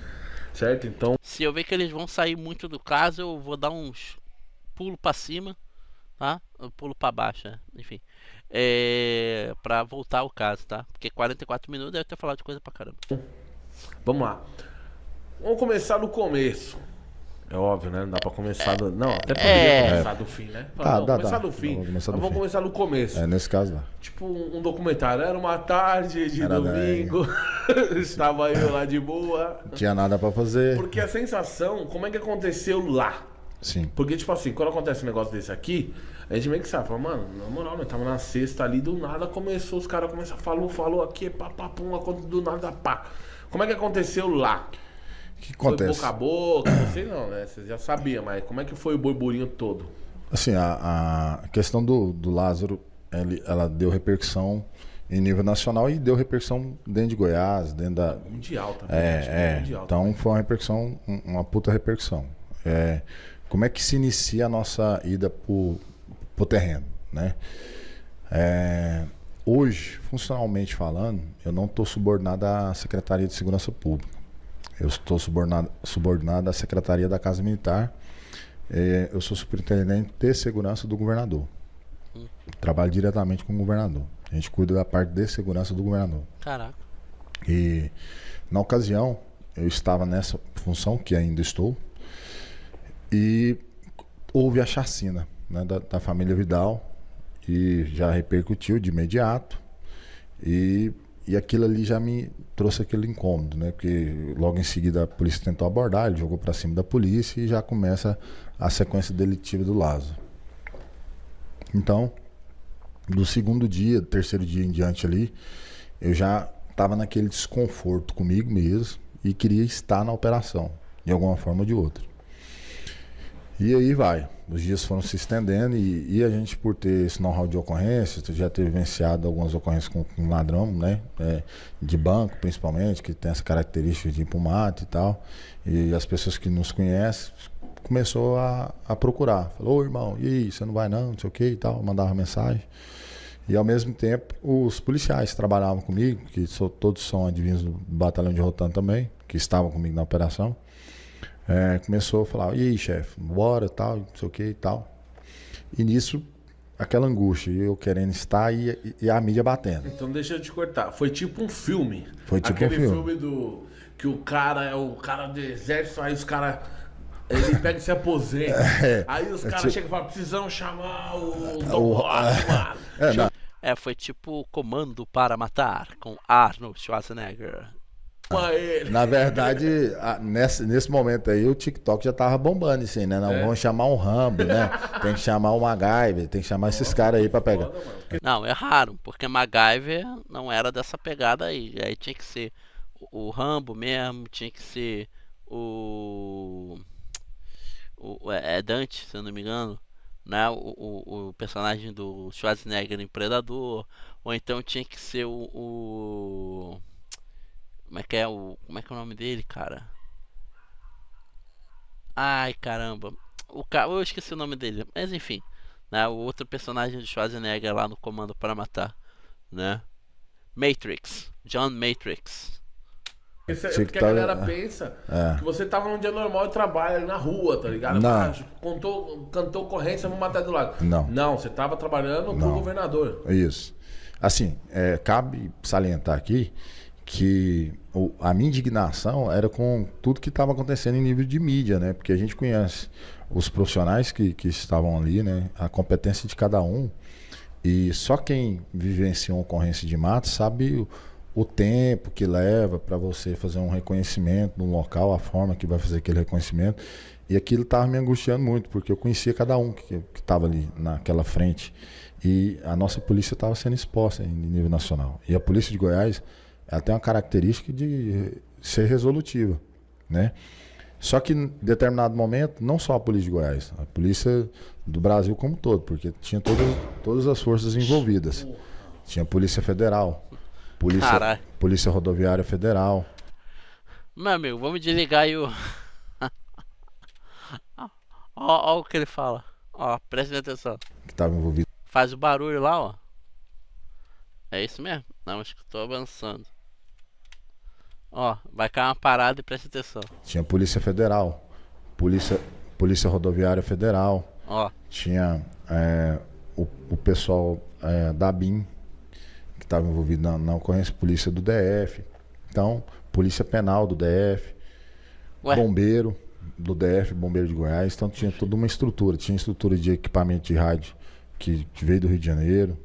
certo? Então, se eu ver que eles vão sair muito do caso, eu vou dar uns pulo pra cima, tá? Eu pulo pra baixo, né? Enfim, pra voltar ao caso, tá? Porque 44 minutos deve ter falado de coisa pra caramba. Vamos lá. Vamos começar do começo. É óbvio, né? Não dá pra começar do... Não, até poderia começar do fim, né? Começar do fim. Vamos começar do começo. Nesse caso, tipo um documentário. Era uma tarde de domingo. Estava eu lá de boa. Não tinha nada pra fazer. Porque a sensação, como é que aconteceu lá? Sim. Porque, tipo assim, quando acontece um negócio desse aqui, a gente meio que sabe, fala, mano, na moral, nós tava na sexta ali, do nada começou, os caras começam a falou aqui, pá, pum, do nada, pá. Como é que aconteceu lá? O que acontece? Foi boca a boca, não sei não, né? Você já sabia, mas como é que foi o burburinho todo? Assim, a questão do Lázaro, ela deu repercussão em nível nacional e deu repercussão dentro de Goiás, dentro da... Mundial também. Mundial então também. Foi uma repercussão, uma puta repercussão. Como é que se inicia a nossa ida pro terreno, né? Hoje, funcionalmente falando, eu não estou subordinado à Secretaria de Segurança Pública. Eu estou subordinado à Secretaria da Casa Militar. Eu sou superintendente de segurança do governador. Trabalho diretamente com o governador. A gente cuida da parte de segurança do governador. Caraca. E na ocasião, eu estava nessa função, que ainda estou, e houve a chacina, né, da família Vidal, e já repercutiu de imediato. E aquilo ali já me trouxe aquele incômodo, né? Porque logo em seguida a polícia tentou abordar, ele jogou para cima da polícia e já começa a sequência delitiva do Lázaro. Então, do segundo dia, terceiro dia em diante ali, eu já estava naquele desconforto comigo mesmo e queria estar na operação, de alguma forma ou de outra. E aí vai, os dias foram se estendendo e a gente, por ter esse know-how de ocorrência, já ter vivenciado algumas ocorrências com ladrão, né? De banco principalmente, que tem essa característica de ir pro mato e tal. E as pessoas que nos conhecem começou a procurar. Falou, ô irmão, e aí, você não vai não sei o que e tal, mandava mensagem. E ao mesmo tempo, os policiais que trabalhavam comigo, que todos são advindos do batalhão de Rotan também, que estavam comigo na operação, começou a falar, e aí, chefe, bora, tal, não sei o que e tal. E nisso, aquela angústia, eu querendo estar e a mídia batendo. Então deixa eu te cortar, foi tipo um filme. Foi tipo aquele um filme. Que o cara é o cara do exército, aí os caras... Ele pega e se aposenta. Aí os caras chegam e falam, precisamos chamar o foi tipo Comando para Matar, com Arnold Schwarzenegger. Na verdade, nesse momento aí, o TikTok já tava bombando assim, né? Não, vamos chamar um Rambo, né? Tem que chamar o MacGyver, tem que chamar esses caras aí pra pegar. Não, é raro, porque MacGyver não era dessa pegada aí. Aí tinha que ser o Rambo mesmo, tinha que ser o Dante, se eu não me engano, né? O personagem do Schwarzenegger em Predador, ou então tinha que ser como é que é o nome dele, cara? Ai, caramba. Eu esqueci o nome dele, mas enfim, né? O outro personagem do Schwarzenegger lá no Comando para Matar, né? Matrix, John Matrix. Porque a galera pensa que você tava num dia normal e trabalha ali na rua, tá ligado? Cantou ocorrência, vamos matar do lado. Não, você tava trabalhando pro governador. Isso. Assim, cabe salientar aqui que a minha indignação era com tudo que estava acontecendo em nível de mídia, né? Porque a gente conhece os profissionais que estavam ali, né? A competência de cada um. E só quem vivenciou uma ocorrência de mato sabe o tempo que leva para você fazer um reconhecimento no local, a forma que vai fazer aquele reconhecimento. E aquilo estava me angustiando muito, porque eu conhecia cada um que estava ali naquela frente. E a nossa polícia estava sendo exposta em nível nacional. E a polícia de Goiás, ela tem uma característica de ser resolutiva, né? Só que em determinado momento, não só a polícia de Goiás, a polícia do Brasil como um todo, porque tinha todas as forças envolvidas. Tinha a Polícia Federal, Polícia Rodoviária Federal. Meu amigo, vamos desligar aí o... Ó o que ele fala. Ó, preste atenção. Que estava envolvido. Faz o barulho lá, ó. É isso mesmo? Não, acho que eu tô avançando. Ó, vai cair uma parada e preste atenção. Tinha Polícia Federal, Polícia Rodoviária Federal. Ó. Tinha o pessoal da BIM, que estava envolvido na ocorrência, Polícia do DF. Então, Polícia Penal do DF. Bombeiro do DF, Bombeiro de Goiás. Então tinha toda uma estrutura. Tinha estrutura de equipamento de rádio que veio do Rio de Janeiro.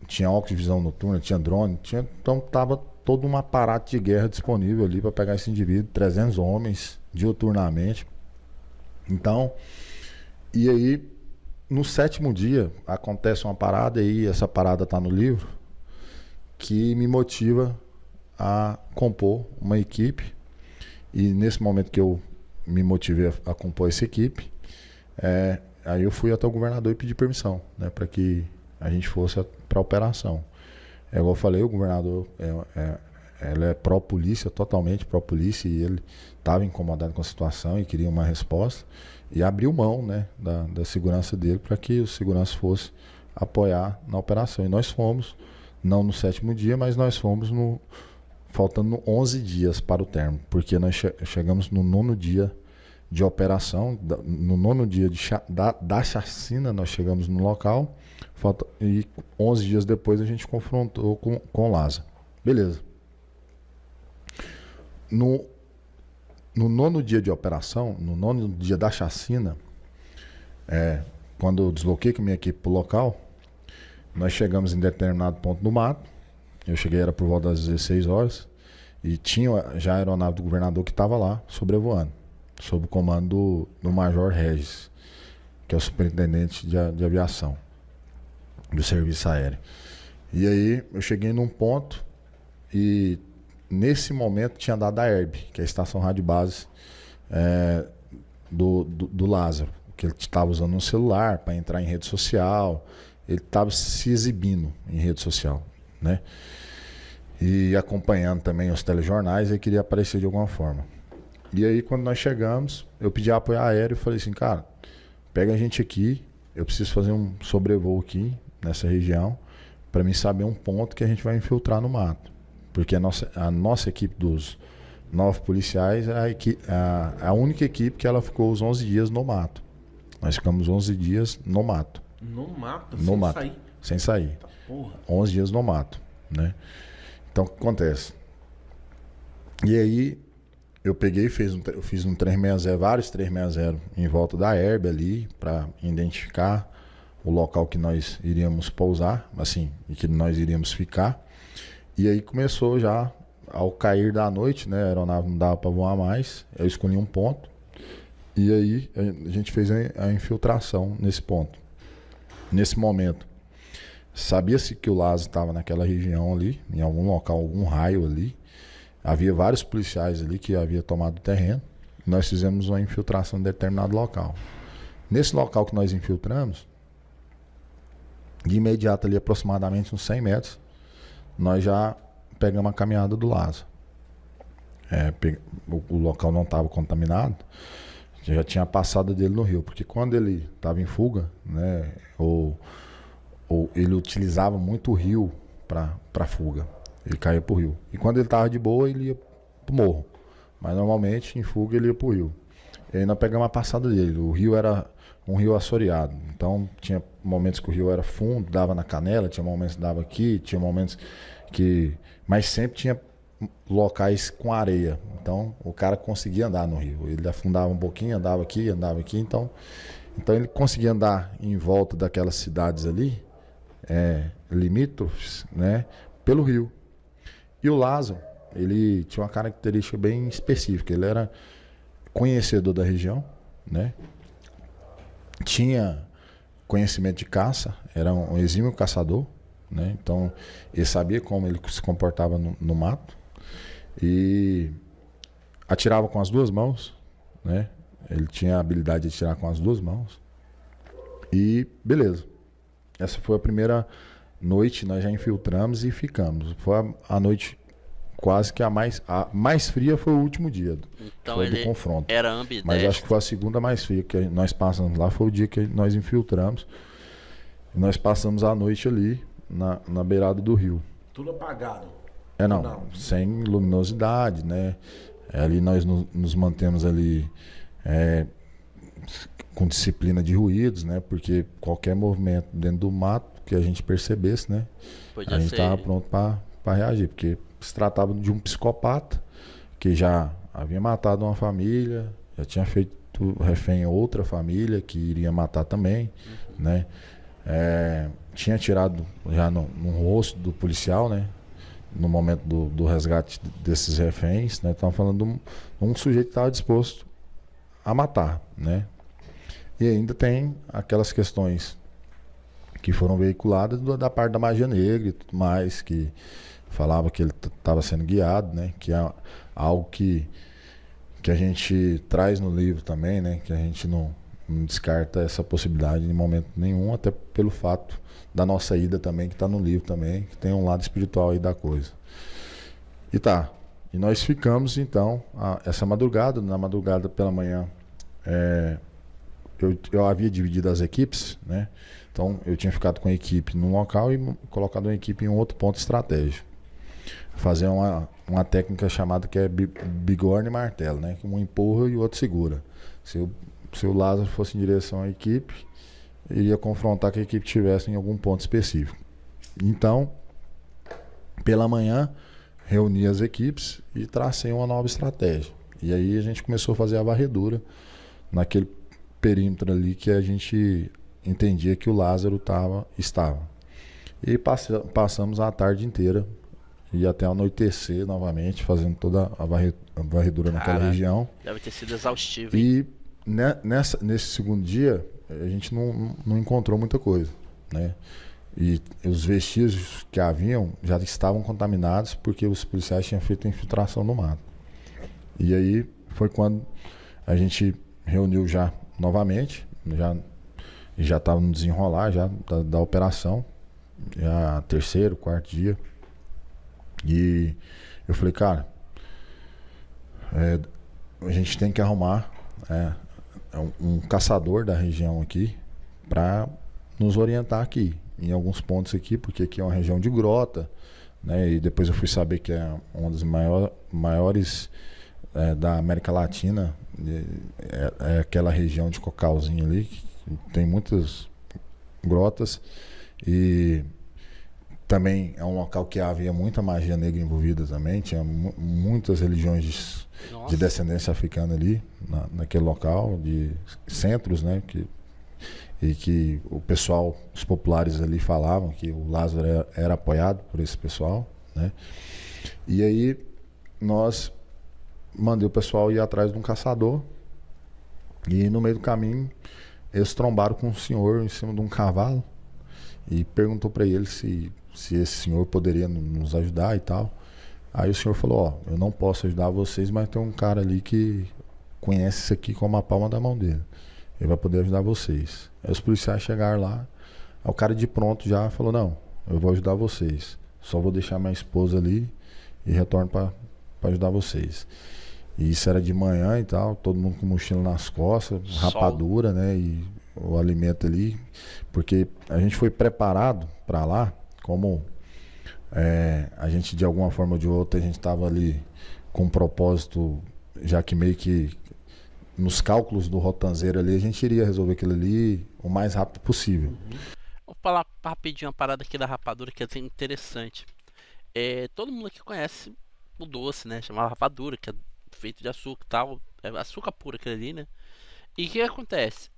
Tinha óculos de visão noturna, tinha drone. Então estava todo um aparato de guerra disponível ali para pegar esse indivíduo, 300 homens diuturnamente. Então, e aí no 7º dia acontece uma parada, e essa parada está no livro, que me motiva a compor uma equipe. E nesse momento que eu me motivei a compor essa equipe, aí eu fui até o governador e pedi permissão, né, para que a gente fosse para a operação. Igual eu falei, o governador ele é pró-polícia, totalmente pró-polícia, e ele estava incomodado com a situação e queria uma resposta, e abriu mão, né, da segurança dele para que o segurança fosse apoiar na operação. E nós fomos, não no 7º dia, mas nós fomos faltando 11 dias para o término, porque nós chegamos no 9º dia de operação, no 9º dia da chacina, nós chegamos no local, e 11 dias depois a gente confrontou com o Lázaro. Beleza. No 9º dia de operação, no 9º dia da chacina, quando eu desloquei com a minha equipe para o local, nós chegamos em determinado ponto do mato. Eu cheguei, era por volta das 16 horas, e tinha já a aeronave do governador que estava lá, sobrevoando, sob o comando do Major Regis, que é o superintendente de aviação do serviço aéreo. E aí eu cheguei num ponto, e nesse momento tinha dado a ERB, que é a estação rádio base do Lázaro, que ele estava usando um celular para entrar em rede social, ele estava se exibindo em rede social, né? E acompanhando também os telejornais, ele queria aparecer de alguma forma. E aí, quando nós chegamos, eu pedi apoio aéreo e falei assim, cara, pega a gente aqui, eu preciso fazer um sobrevoo aqui, nessa região, para mim saber um ponto que a gente vai infiltrar no mato. Porque a nossa equipe dos 9 policiais é a única equipe que ela ficou os 11 dias no mato. Nós ficamos 11 dias no mato. No mato? No mato. Sair? Sem sair. Tá, porra. 11 dias no mato, né? Então, o que acontece? E aí, eu peguei e fiz um 360, vários 360 em volta da herba ali, para identificar o local que nós iríamos pousar, assim, e que nós iríamos ficar. E aí começou já, ao cair da noite, né? A aeronave não dava para voar mais, eu escolhi um ponto. E aí a gente fez a infiltração nesse ponto. Nesse momento, sabia-se que o Lázaro estava naquela região ali, em algum local, algum raio ali. Havia vários policiais ali que haviam tomado o terreno. Nós fizemos uma infiltração em determinado local. Nesse local que nós infiltramos, de imediato ali, aproximadamente uns 100 metros, nós já pegamos a caminhada do Lázaro. O local não estava contaminado, já tinha a passada dele no rio, porque quando ele estava em fuga, né, ou ele utilizava muito o rio para fuga, ele caía para o rio. E quando ele estava de boa, ele ia para o morro, mas normalmente em fuga ele ia para o rio. E aí nós pegamos a passada dele. O rio era um rio assoreado, então tinha momentos que o rio era fundo, dava na canela, tinha momentos que dava aqui, tinha momentos que... Mas sempre tinha locais com areia, então o cara conseguia andar no rio. Ele afundava um pouquinho, andava aqui, então ele conseguia andar em volta daquelas cidades ali, limítrofes, né, pelo rio. E o Lázaro, ele tinha uma característica bem específica, ele era conhecedor da região, né, tinha conhecimento de caça, era um exímio caçador, né, então ele sabia como ele se comportava no mato. E atirava com as duas mãos, né? Ele tinha a habilidade de atirar com as duas mãos. E beleza. Essa foi a primeira noite, nós já infiltramos e ficamos. Foi a noite quase que a mais fria foi o último dia. Então foi ele do confronto. Era ambidestro. Mas acho que foi a segunda mais fria que nós passamos lá, foi o dia que nós infiltramos. E nós passamos a noite ali na beirada do rio. Tudo apagado. Não, sem luminosidade, né? Ali nós nos mantemos ali com disciplina de ruídos, né? Porque qualquer movimento dentro do mato que a gente percebesse, né? A gente estava pronto para reagir, porque se tratava de um psicopata que já havia matado uma família, já tinha feito refém em outra família que iria matar também, né? Tinha atirado já no rosto do policial, né? No momento do resgate desses reféns, né? Estamos falando de um sujeito que estava disposto a matar, né? E ainda tem aquelas questões que foram veiculadas da parte da magia negra e tudo mais, que falava que ele estava sendo guiado, né? Que é algo que a gente traz no livro também, né? Que a gente não descarta essa possibilidade em momento nenhum, até pelo fato da nossa ida também, que está no livro também, que tem um lado espiritual aí da coisa. E nós ficamos então, essa madrugada, na madrugada pela manhã, eu havia dividido as equipes, né? Então eu tinha ficado com a equipe num local e colocado uma equipe em um outro ponto estratégico. Fazer uma técnica chamada que é bigorna e martelo, né? Que um empurra e o outro segura. Se o Lázaro fosse em direção à equipe, iria confrontar que a equipe estivesse em algum ponto específico. Então, pela manhã, reuni as equipes e tracei uma nova estratégia. E aí a gente começou a fazer a varredura naquele perímetro ali que a gente entendia que o Lázaro estava. E passamos a tarde inteira e até anoitecer novamente, fazendo toda a varredura naquela região. Deve ter sido exaustivo. E nesse segundo dia, a gente não encontrou muita coisa, né? E os vestígios que haviam já estavam contaminados porque os policiais tinham feito a infiltração no mato. E aí foi quando a gente reuniu já novamente, já estava no desenrolar já da operação, já terceiro, quarto dia. E eu falei, cara, a gente tem que arrumar um caçador da região aqui para nos orientar aqui, em alguns pontos aqui, porque aqui é uma região de grota, né? E depois eu fui saber que é uma das maiores da América Latina, é aquela região de Cocalzinho ali, que tem muitas grotas, e também é um local que havia muita magia negra envolvida também, tinha muitas religiões de descendência africana ali, naquele local, de centros, né? E que o pessoal, os populares ali falavam que o Lázaro era apoiado por esse pessoal, né? E aí mandei o pessoal ir atrás de um caçador, e no meio do caminho eles trombaram com um senhor em cima de um cavalo e perguntou para ele se esse senhor poderia nos ajudar e tal. Aí o senhor falou: eu não posso ajudar vocês, mas tem um cara ali que conhece isso aqui como a palma da mão dele, ele vai poder ajudar vocês. Aí os policiais chegaram lá, aí o cara de pronto já falou: não, eu vou ajudar vocês, só vou deixar minha esposa ali e retorno para ajudar vocês. E isso era de manhã e tal, todo mundo com mochila nas costas, rapadura, né? E o alimento ali, porque a gente foi preparado para lá, como a gente de alguma forma ou de outra, a gente estava ali com um propósito, já que meio que nos cálculos do rotanzeiro ali, a gente iria resolver aquilo ali o mais rápido possível. Vou falar rapidinho uma parada aqui da rapadura que é interessante. Todo mundo aqui conhece o doce, né? Chamava rapadura, que é feito de açúcar e tal. É açúcar puro aquele ali, né? E o que acontece?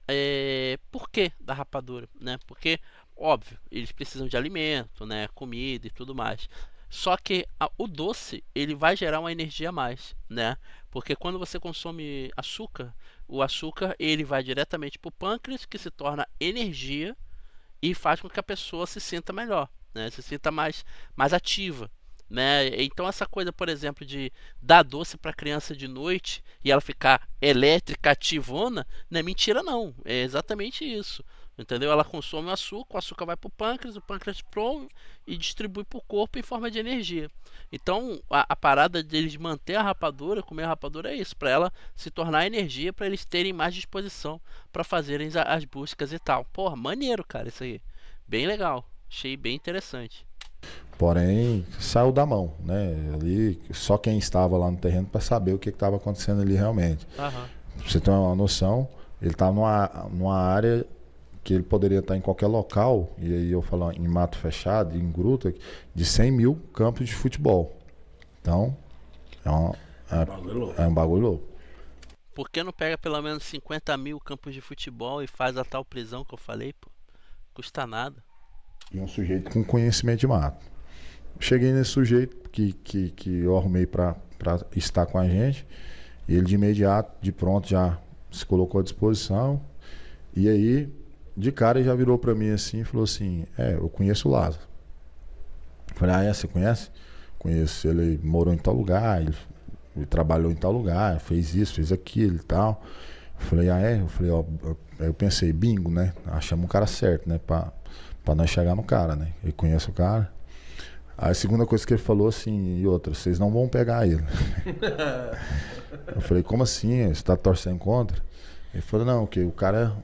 Por que da rapadura, né? Porque, óbvio, eles precisam de alimento, né? Comida e tudo mais. Só que o doce, ele vai gerar uma energia a mais, né? Porque quando você consome açúcar, o açúcar ele vai diretamente para o pâncreas, que se torna energia e faz com que a pessoa se sinta melhor, né? Se sinta mais ativa, né? Então essa coisa, por exemplo, de dar doce para criança de noite e ela ficar elétrica, ativona, não é mentira não, é exatamente isso, entendeu? Ela consome o açúcar vai para o pâncreas prova e distribui para o corpo em forma de energia. Então a parada deles manter a rapadura, comer a rapadura, é isso, para ela se tornar energia, para eles terem mais disposição para fazerem as buscas e tal. Porra, maneiro, cara, isso aí, bem legal, achei bem interessante. Porém, saiu da mão, né? Ali, só quem estava lá no terreno para saber o que estava acontecendo ali realmente. Pra você ter uma noção, ele estava numa área que ele poderia estar em qualquer local, e aí eu falo em mato fechado, em gruta, de 100 mil campos de futebol. Então, é um bagulho louco. Por que não pega pelo menos 50 mil campos de futebol e faz a tal prisão que eu falei, pô? Custa nada. E um sujeito com conhecimento de mato. Cheguei nesse sujeito que eu arrumei para estar com a gente, e ele de imediato, de pronto, já se colocou à disposição. E aí, de cara, ele já virou para mim assim e falou assim: eu conheço o Lázaro. Eu falei: você conhece? Conheço. Ele morou em tal lugar, ele trabalhou em tal lugar, fez isso, fez aquilo e tal. Eu falei: Eu falei: eu pensei, bingo, né? Achamos o cara certo, né? Pra nós chegar no cara, né? Ele conhece o cara. Aí a segunda coisa que ele falou assim, e outra: vocês não vão pegar ele. Eu falei: como assim? Você tá torcendo contra? Ele falou: não, que o cara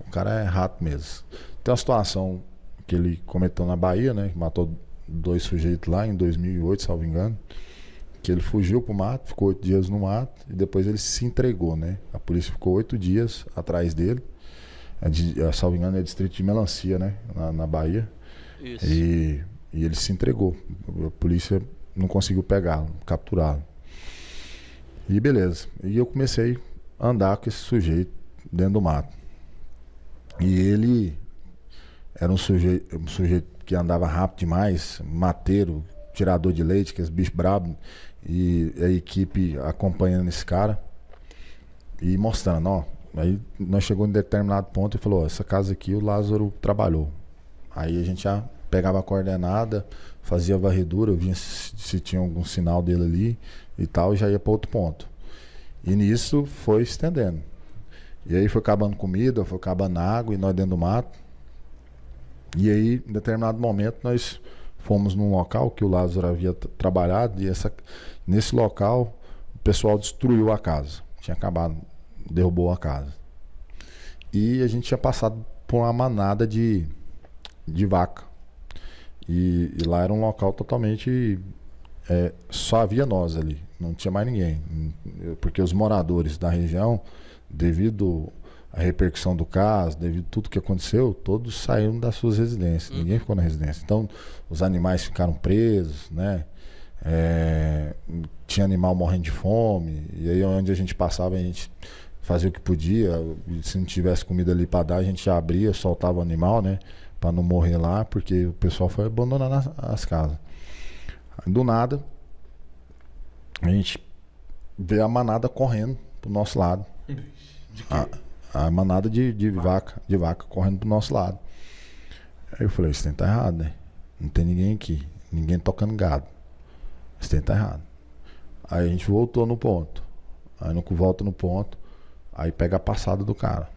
é rato mesmo. Tem uma situação que ele cometeu na Bahia, né? Que matou 2 sujeitos lá em 2008, salvo engano. Que ele fugiu pro mato, ficou 8 dias no mato e depois ele se entregou, né? A polícia ficou 8 dias atrás dele. Salvo engano, é distrito de Melancia, né? Na Bahia. Isso. E ele se entregou. A polícia não conseguiu pegá-lo, capturá-lo. E beleza. E eu comecei a andar com esse sujeito dentro do mato. E ele era um sujeito que andava rápido demais, mateiro, tirador de leite, que é esse bicho brabo. E a equipe acompanhando esse cara e mostrando, Aí nós chegamos em determinado ponto e falou: essa casa aqui o Lázaro trabalhou. Aí a gente já pegava a coordenada, fazia a varredura, via se tinha algum sinal dele ali e tal, e já ia para outro ponto. E nisso foi estendendo. E aí foi acabando comida, foi acabando água, e nós dentro do mato. E aí, em determinado momento, nós fomos num local que o Lázaro havia trabalhado, e nesse local o pessoal destruiu a casa. tinha acabado, derrubou a casa. E a gente tinha passado por uma manada de vaca. E lá era um local totalmente... só havia nós ali, não tinha mais ninguém. Porque os moradores da região, devido à repercussão do caso, devido a tudo que aconteceu, todos saíram das suas residências. Ninguém ficou na residência. Então, os animais ficaram presos, né? Tinha animal morrendo de fome. E aí, onde a gente passava, a gente fazia o que podia. Se não tivesse comida ali para dar, a gente já abria, soltava o animal, né? Para não morrer lá, porque o pessoal foi abandonando as casas. Do nada, a gente vê a manada correndo pro nosso lado. A manada de vaca correndo pro nosso lado. Aí eu falei, isso tem que tá errado, né? Não tem ninguém aqui, ninguém tocando gado. Isso tem que tá errado. Aí a gente voltou no ponto. Aí no que volta no ponto, aí pega a passada do cara.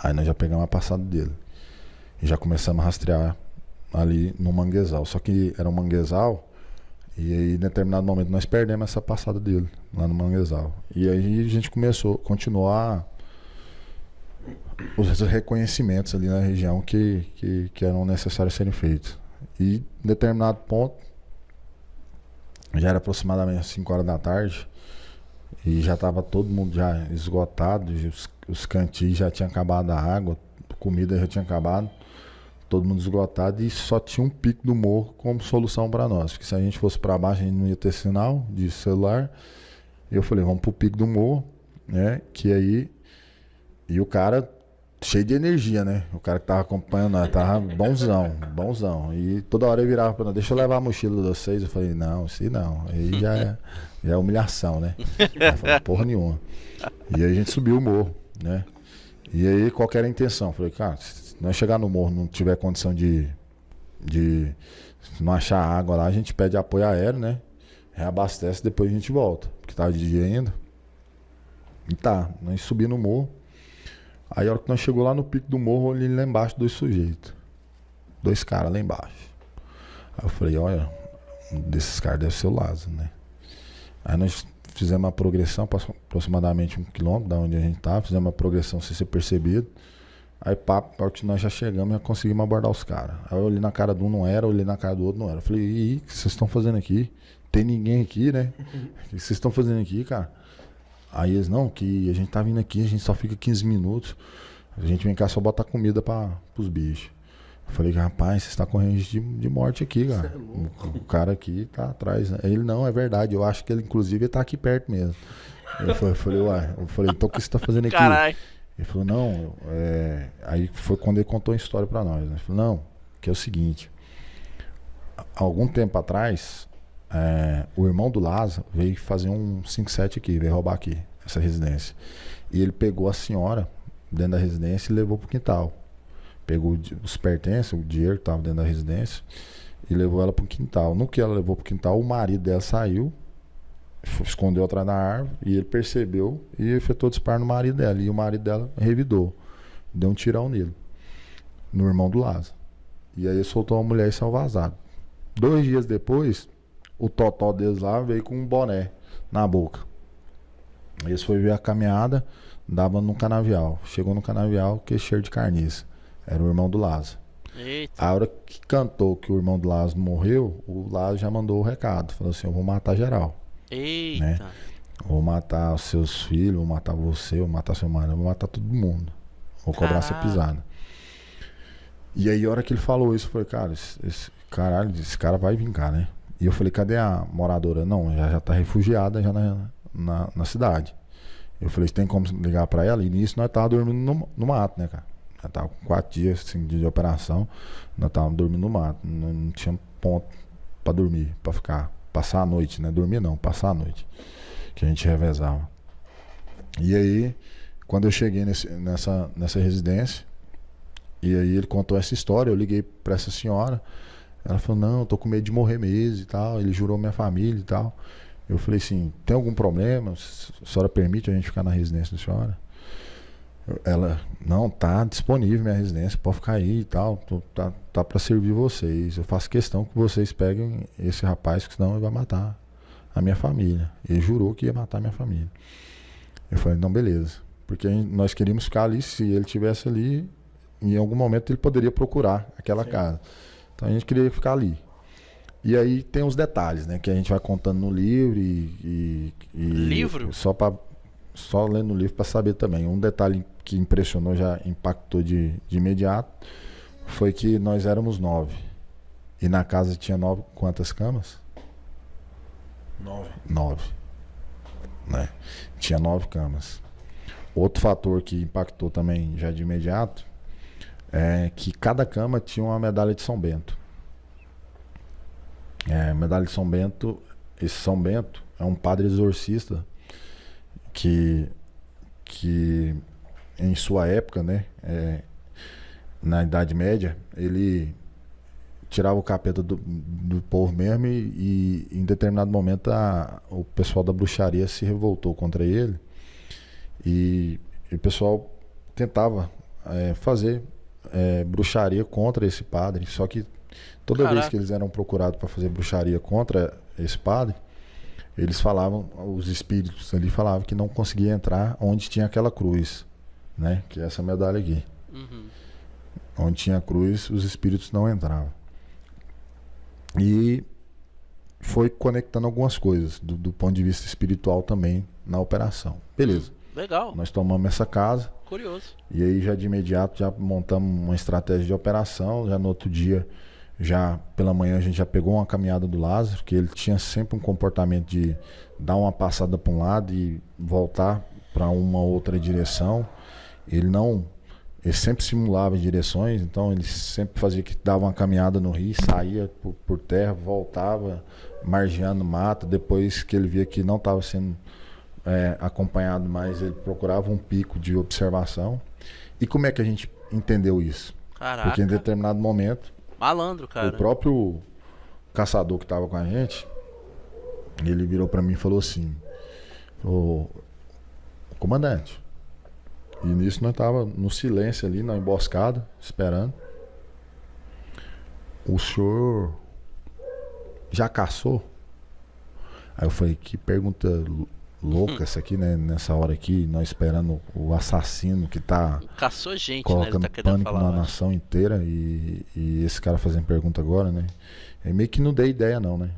Aí nós já pegamos a passada dele. E já começamos a rastrear ali no manguezal. Só que era um manguezal, e aí em determinado momento nós perdemos essa passada dele lá no manguezal. E aí a gente começou a continuar os reconhecimentos ali na região que eram necessários serem feitos. E em determinado ponto, já era aproximadamente 5 horas da tarde, e já estava todo mundo já esgotado, os cantis já tinham acabado a água, a comida já tinha acabado. Todo mundo esgotado, e só tinha um pico do morro como solução para nós. Porque se a gente fosse para baixo, a gente não ia ter sinal de celular. Eu falei, vamos pro pico do morro, né? Que aí... E o cara cheio de energia, né? O cara que tava acompanhando nós, tava bonzão. E toda hora ele virava para nós, deixa eu levar a mochila de vocês. Eu falei, não, isso não. Aí já é humilhação, né? Eu falei, porra nenhuma. E aí a gente subiu o morro, né? E aí qual que era a intenção? Eu falei, cara... Se nós chegar no morro, não tiver condição de não achar água lá, a gente pede apoio aéreo, né? Reabastece, depois a gente volta. Porque tava de dia ainda. E nós subimos no morro. Aí a hora que nós chegou lá no pico do morro, eu olhei lá embaixo 2 sujeitos. 2 caras lá embaixo. Aí eu falei, olha, um desses caras deve ser o Lázaro, né? Aí nós fizemos uma progressão, aproximadamente 1 quilômetro da onde a gente tava, fizemos uma progressão sem ser percebido. Aí, a hora que nós já chegamos, já conseguimos abordar os caras. Aí eu olhei na cara de um, não era, olhei na cara do outro, não era. Eu falei, e o que vocês estão fazendo aqui? Tem ninguém aqui, né? O que vocês estão fazendo aqui, cara? Aí eles, não, que a gente tá vindo aqui, a gente só fica 15 minutos. A gente vem cá só botar comida pros bichos. Eu falei, rapaz, você está correndo de morte aqui, cara. O cara aqui tá atrás. Né? Ele, não, é verdade, eu acho que ele, inclusive, tá aqui perto mesmo. Eu falei, então o que você tá fazendo aqui? Carai. Ele falou, não, aí foi quando ele contou a história pra nós. Né? Ele falou, não, que é o seguinte, algum tempo atrás, o irmão do Lázaro veio fazer um 5-7 aqui, veio roubar aqui, essa residência. E ele pegou a senhora dentro da residência e levou pro quintal. Pegou os pertences, o dinheiro que tava dentro da residência, e levou ela pro quintal. No que ela levou pro quintal, o marido dela saiu, escondeu atrás da árvore, e ele percebeu e efetuou disparo no marido dela. E o marido dela revidou, deu um tirão nele, no irmão do Lázaro. E aí ele soltou a mulher e saiu vazado. 2 dias depois, o totó deles lá veio com um boné na boca. Eles foram ver a caminhada, dava no canavial. Chegou no canavial, que cheiro de carniça. Era o irmão do Lázaro. Eita. A hora que cantou que o irmão do Lázaro morreu, o Lázaro já mandou o recado. Falou assim, eu vou matar geral. Eita. Né? Vou matar os seus filhos, vou matar você, vou matar seu marido, vou matar todo mundo. Vou cobrar essa pisada. E aí a hora que ele falou isso, eu falei, cara, esse cara vai vingar, né? E eu falei, cadê a moradora? Não, já tá refugiada já na cidade. Eu falei, tem como ligar pra ela? E nisso nós tava dormindo no mato, né, cara? Nós tava com 4 dias assim, de operação, nós tava dormindo no mato. Não tinha ponto pra dormir, pra ficar, passar a noite, né? Dormir não, passar a noite. Que a gente revezava. E aí, quando eu cheguei nessa residência, e aí ele contou essa história, eu liguei pra essa senhora, ela falou, não, eu tô com medo de morrer mesmo e tal, ele jurou minha família e tal. Eu falei assim, tem algum problema? A senhora permite a gente ficar na residência da senhora? Ela, não, tá disponível minha residência, pode ficar aí e tal, tá pra servir vocês. Eu faço questão que vocês peguem esse rapaz, que senão ele vai matar a minha família. Ele jurou que ia matar a minha família. Eu falei, não, beleza. Porque nós queríamos ficar ali, se ele estivesse ali, em algum momento ele poderia procurar aquela casa. Então a gente queria ficar ali. E aí tem os detalhes, né? Que a gente vai contando no livro Livro? Só lendo o livro para saber também. Um detalhe que impressionou, já impactou de imediato, foi que nós éramos 9. E na casa tinha 9, quantas camas? 9. Né? Tinha 9 camas. Outro fator que impactou também já de imediato é que cada cama tinha uma medalha de São Bento. Medalha de São Bento, esse São Bento é um padre exorcista que em sua época, né, na Idade Média, ele tirava o capeta do povo mesmo e em determinado momento o pessoal da bruxaria se revoltou contra ele e o pessoal tentava fazer bruxaria contra esse padre, só que toda vez que eles eram procurados para fazer bruxaria contra esse padre, eles falavam, os espíritos ali falavam que não conseguia entrar onde tinha aquela cruz, né? Que é essa medalha aqui. Onde tinha a cruz, os espíritos não entravam. E foi conectando algumas coisas do ponto de vista espiritual também na operação. Beleza. Legal. Nós tomamos essa casa. Curioso. E aí já de imediato já montamos uma estratégia de operação. Já no outro dia, já pela manhã, a gente já pegou uma caminhada do Lázaro, que ele tinha sempre um comportamento de dar uma passada para um lado e voltar para uma outra direção. Ele sempre simulava direções, então ele sempre fazia que dava uma caminhada no rio, saía por terra, voltava, margeando mata. Depois que ele via que não estava sendo acompanhado mais, ele procurava um pico de observação. E como é que a gente entendeu isso? Caraca. Porque em determinado momento, malandro, cara, o próprio caçador que estava com a gente, ele virou para mim e falou assim: ô comandante. E nisso nós tava no silêncio ali, na emboscada, esperando. O senhor já caçou? Aí eu falei, que pergunta louca essa aqui, né? Nessa hora aqui, nós esperando o assassino que tá caçou gente, colocando né? Ele tá pânico na nação inteira e esse cara fazendo pergunta agora, né? Aí meio que não dei ideia não, né?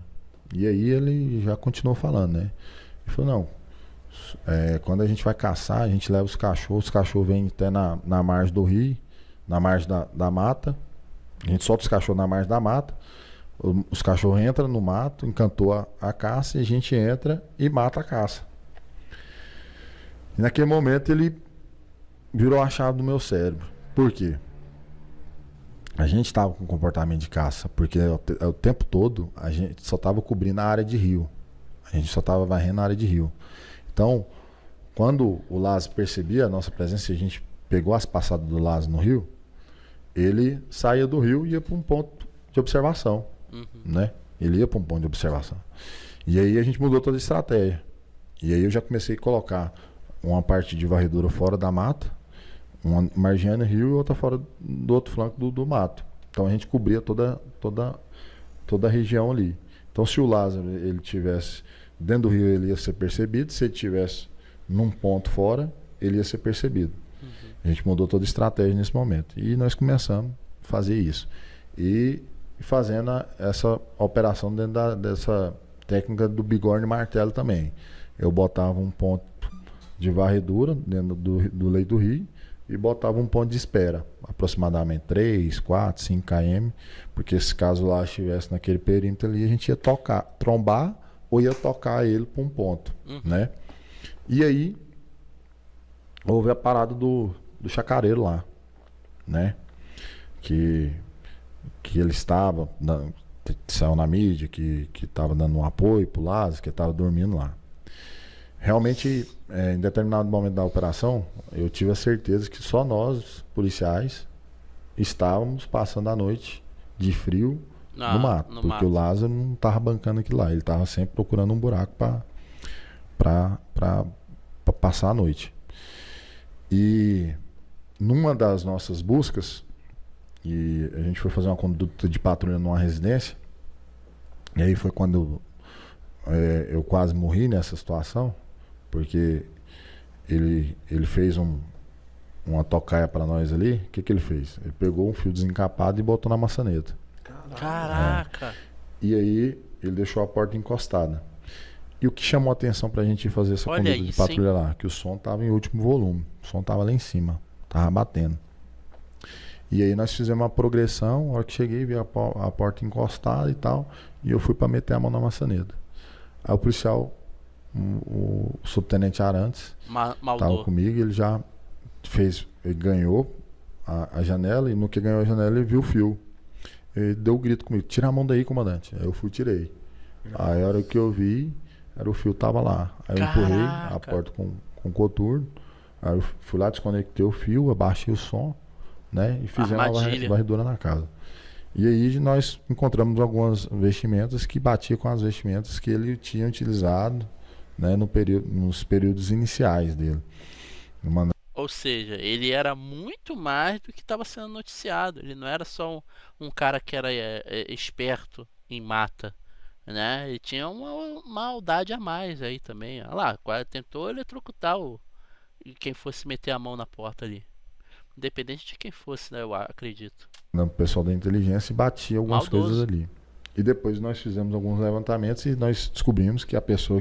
E aí ele já continuou falando, né? Ele falou, não, quando a gente vai caçar, a gente leva os cachorros vêm até na margem do rio, na margem da mata, a gente solta os cachorros na margem da mata, os cachorros entram no mato, encantou a caça, e a gente entra e mata a caça. E naquele momento ele virou a chave do meu cérebro. Por quê? A gente estava com comportamento de caça, porque o tempo todo a gente só estava cobrindo a área de rio, a gente só estava varrendo a área de rio. Então, quando o Lázaro percebia a nossa presença, a gente pegou as passadas do Lázaro no rio, ele saía do rio e ia para um ponto de observação, né? Ele ia para um ponto de observação. E aí a gente mudou toda a estratégia. E aí eu já comecei a colocar uma parte de varredura fora da mata, uma margeando o rio e outra fora do outro flanco do mato. Então a gente cobria toda a região ali. Então se o Lázaro ele tivesse dentro do rio, ele ia ser percebido. Se ele estivesse num ponto fora, ele ia ser percebido. A gente mudou toda a estratégia nesse momento. E nós começamos a fazer isso. E fazendo essa operação dentro dessa técnica do bigorna e martelo também. Eu botava um ponto de varredura dentro do leito do rio e botava um ponto de espera, aproximadamente 3, 4, 5 km, porque se caso lá estivesse naquele perímetro ali, a gente ia trombar ou ia tocar ele para um ponto, né? E aí houve a parada do chacareiro lá, né? Que ele estava, saiu na mídia, que estava dando um apoio pro Lázaro, que estava dormindo lá. Realmente, em determinado momento da operação, eu tive a certeza que só nós, policiais, estávamos passando a noite de frio no mato, porque o Lázaro não estava bancando aquilo lá, ele estava sempre procurando um buraco para passar a noite. E numa das nossas buscas, e a gente foi fazer uma conduta de patrulha numa residência, e aí foi quando eu quase morri nessa situação, porque ele fez uma tocaia para nós ali. O que ele fez? Ele pegou um fio desencapado e botou na maçaneta. Caraca! E aí ele deixou a porta encostada. E o que chamou a atenção pra gente ir fazer essa conduta de patrulha lá? Que o som tava em último volume. O som tava lá em cima. Tava batendo. E aí nós fizemos uma progressão. A hora que cheguei, vi a porta encostada e tal. E eu fui pra meter a mão na maçaneta. Aí o policial, o subtenente Arantes, tava comigo. Ele já fez... Ele ganhou a janela. E no que ganhou a janela, ele viu o fio. Ele deu um grito comigo: tira a mão daí, comandante. Aí eu fui e tirei. Aí a hora que eu vi, o fio tava lá. Aí eu empurrei a porta com coturno. Aí eu fui lá, desconectei o fio, abaixei o som, né? E fizemos uma varredura na casa. E aí nós encontramos algumas vestimentas que batiam com as vestimentas que ele tinha utilizado, né, nos períodos iniciais dele. Ou seja, ele era muito mais do que estava sendo noticiado. Ele não era só um cara que era esperto em mata, né? Ele tinha uma maldade a mais aí também. Olha lá, quase tentou eletrocutar quem fosse meter a mão na porta ali. Independente de quem fosse, né? Eu acredito. O pessoal da inteligência batia algumas coisas ali. E depois nós fizemos alguns levantamentos e nós descobrimos que a pessoa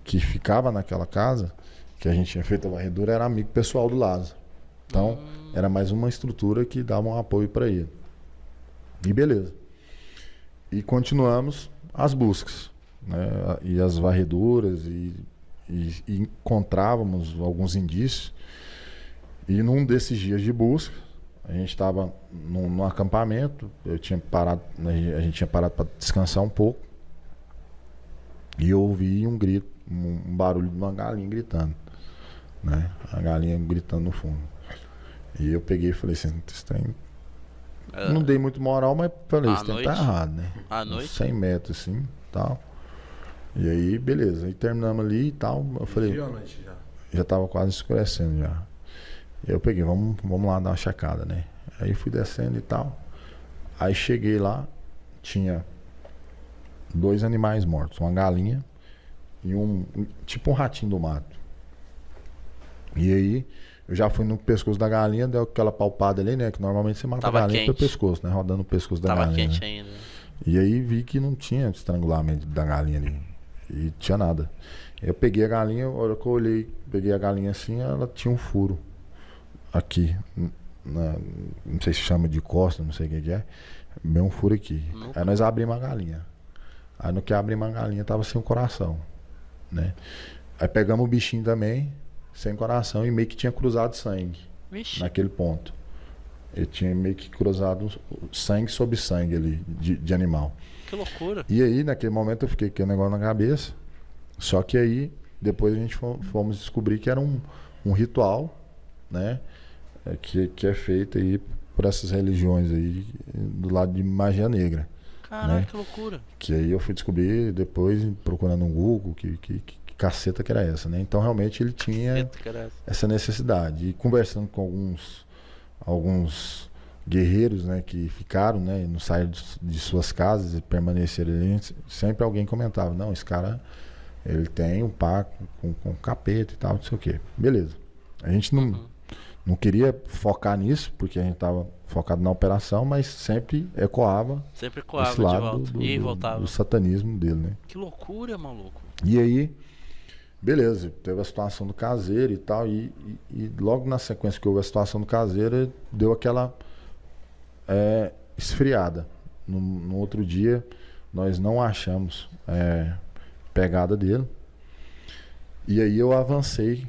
que ficava naquela casa, que a gente tinha feito a varredura, era amigo pessoal do Lázaro. Então, era mais uma estrutura que dava um apoio para ele. E beleza. E continuamos as buscas, né? E as varreduras, e encontrávamos alguns indícios. E num desses dias de busca, a gente estava num acampamento, a gente tinha parado para descansar um pouco, e eu ouvi um grito, um barulho de uma galinha gritando, né? A galinha gritando no fundo. E eu peguei e falei assim: não dei muito moral, mas falei, isso tem que estar errado, né? À noite? 100 metros assim, tal. E aí, beleza. Aí terminamos ali e tal. Eu falei, já tava quase escurecendo já. E eu peguei, vamos lá dar uma checada, né? Aí fui descendo e tal. Aí cheguei lá, tinha 2 animais mortos, uma galinha e tipo um ratinho do mato. E aí eu já fui no pescoço da galinha, deu aquela palpada ali, né? Que normalmente você mata a galinha pelo pescoço, né? Rodando o pescoço da galinha. Tava quente né? ainda. E aí vi que não tinha estrangulamento da galinha ali. E tinha nada. Eu peguei a galinha, a hora que eu olhei, peguei a galinha assim, ela tinha um furo aqui. Não sei se chama de costa, não sei o que é. Bem um furo aqui. Aí nós abrimos a galinha. Aí no que abrimos a galinha tava sem o coração, né? Aí pegamos o bichinho também, sem coração, e meio que tinha cruzado sangue. Vixe. Naquele ponto. Ele tinha meio que cruzado sangue sobre sangue ali, de animal. Que loucura. E aí, naquele momento, eu fiquei com o negócio na cabeça. Só que aí, depois a gente fomos descobrir que era um ritual, né? Que é feito aí por essas religiões aí, do lado de magia negra. Caralho, né? que loucura. Que aí eu fui descobrir depois, procurando no Google, que caceta que era essa, né? Então, realmente, ele tinha essa necessidade. E conversando com alguns guerreiros, né, que ficaram, né, não saíram de suas casas e permaneceram ali, sempre alguém comentava: não, esse cara, ele tem um pacto com capeta e tal, não sei o quê. Beleza. A gente não queria focar nisso, porque a gente estava focado na operação, mas sempre ecoava esse lado do satanismo dele, né? Que loucura, maluco. E aí, beleza, teve a situação do caseiro e tal, e logo na sequência que houve a situação do caseiro, deu aquela esfriada. No outro dia, nós não achamos pegada dele, e aí eu avancei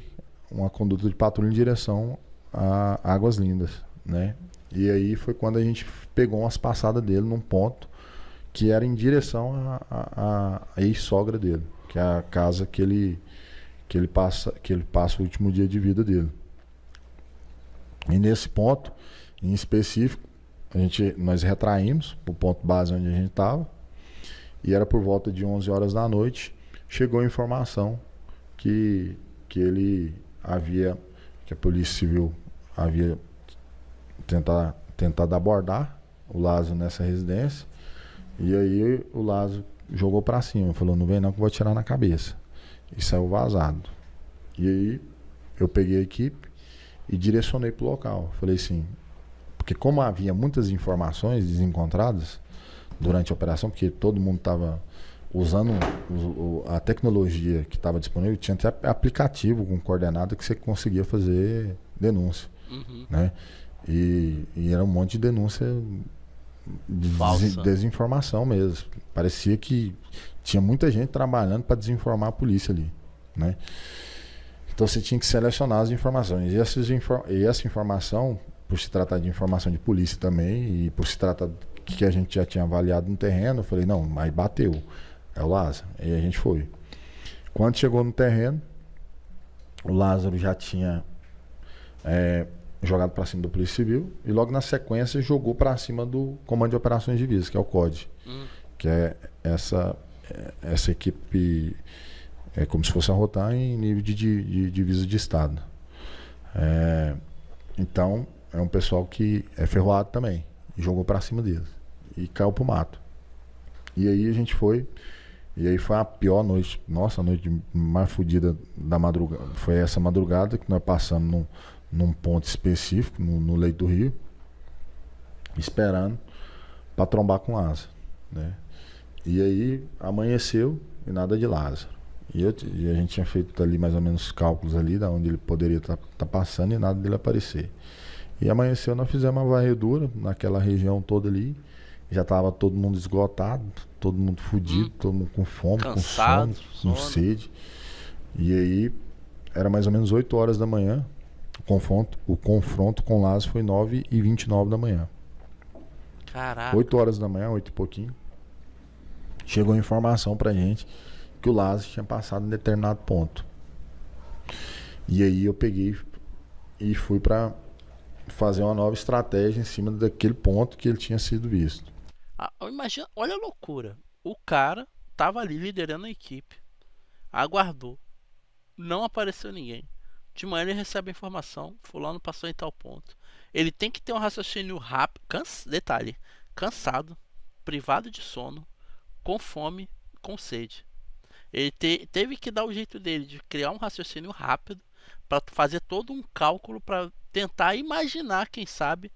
uma conduta de patrulha em direção a Águas Lindas, né? E aí foi quando a gente pegou umas passadas dele num ponto que era em direção à ex-sogra dele, que é a casa que ele passa o último dia de vida dele. E nesse ponto, em específico, nós retraímos o ponto base onde a gente estava, e era por volta de 11 horas da noite, chegou a informação que a Polícia Civil havia tentado abordar o Lázaro nessa residência, e aí o Lázaro jogou pra cima, falou: não vem não que eu vou atirar na cabeça. E saiu vazado. E aí eu peguei a equipe e direcionei para o local. Falei assim, porque como havia muitas informações desencontradas durante a operação, porque todo mundo estava usando a tecnologia que estava disponível, tinha até aplicativo com coordenada que você conseguia fazer denúncia, né? E era um monte de denúncia de desinformação mesmo. Parecia que tinha muita gente trabalhando para desinformar a polícia ali, né? Então você tinha que selecionar as informações. E essa informação, por se tratar de informação de polícia também, e por se tratar que a gente já tinha avaliado no terreno, eu falei, não, aí bateu. É o Lázaro. E a gente foi. Quando chegou no terreno, o Lázaro já tinha jogado para cima do Polícia Civil e logo na sequência jogou para cima do Comando de Operações de Divisa, que é o COD, que é essa equipe, é como se fosse a Rotan em nível de divisa de estado. Então é um pessoal que é ferroado também, e jogou para cima deles e caiu pro mato. E aí a gente foi, e aí foi a pior noite, nossa, a noite mais fodida da madrugada. Foi essa madrugada que nós passamos num ponto específico, no leito do rio, esperando para trombar com Lázaro, né? E aí amanheceu e nada de Lázaro. E a gente tinha feito ali mais ou menos cálculos ali de onde ele poderia estar passando e nada dele aparecer. E amanheceu, nós fizemos uma varredura naquela região toda ali. Já estava todo mundo esgotado, todo mundo fudido, todo mundo com fome, cansado, com sono, com sede. E aí era mais ou menos 8 horas da manhã. O confronto com o Lázaro foi 9h29 da manhã. Caraca. 8 horas da manhã, 8 e pouquinho. Chegou a informação pra gente que o Lázaro tinha passado em determinado ponto. E aí eu peguei e fui pra fazer uma nova estratégia em cima daquele ponto que ele tinha sido visto. Imagina, olha a loucura. O cara tava ali liderando a equipe, aguardou, não apareceu ninguém. De manhã ele recebe a informação, fulano passou em tal ponto. Ele tem que ter um raciocínio rápido, detalhe, cansado, privado de sono, com fome, com sede. Ele teve que dar o jeito dele de criar um raciocínio rápido para fazer todo um cálculo para tentar imaginar, quem sabe,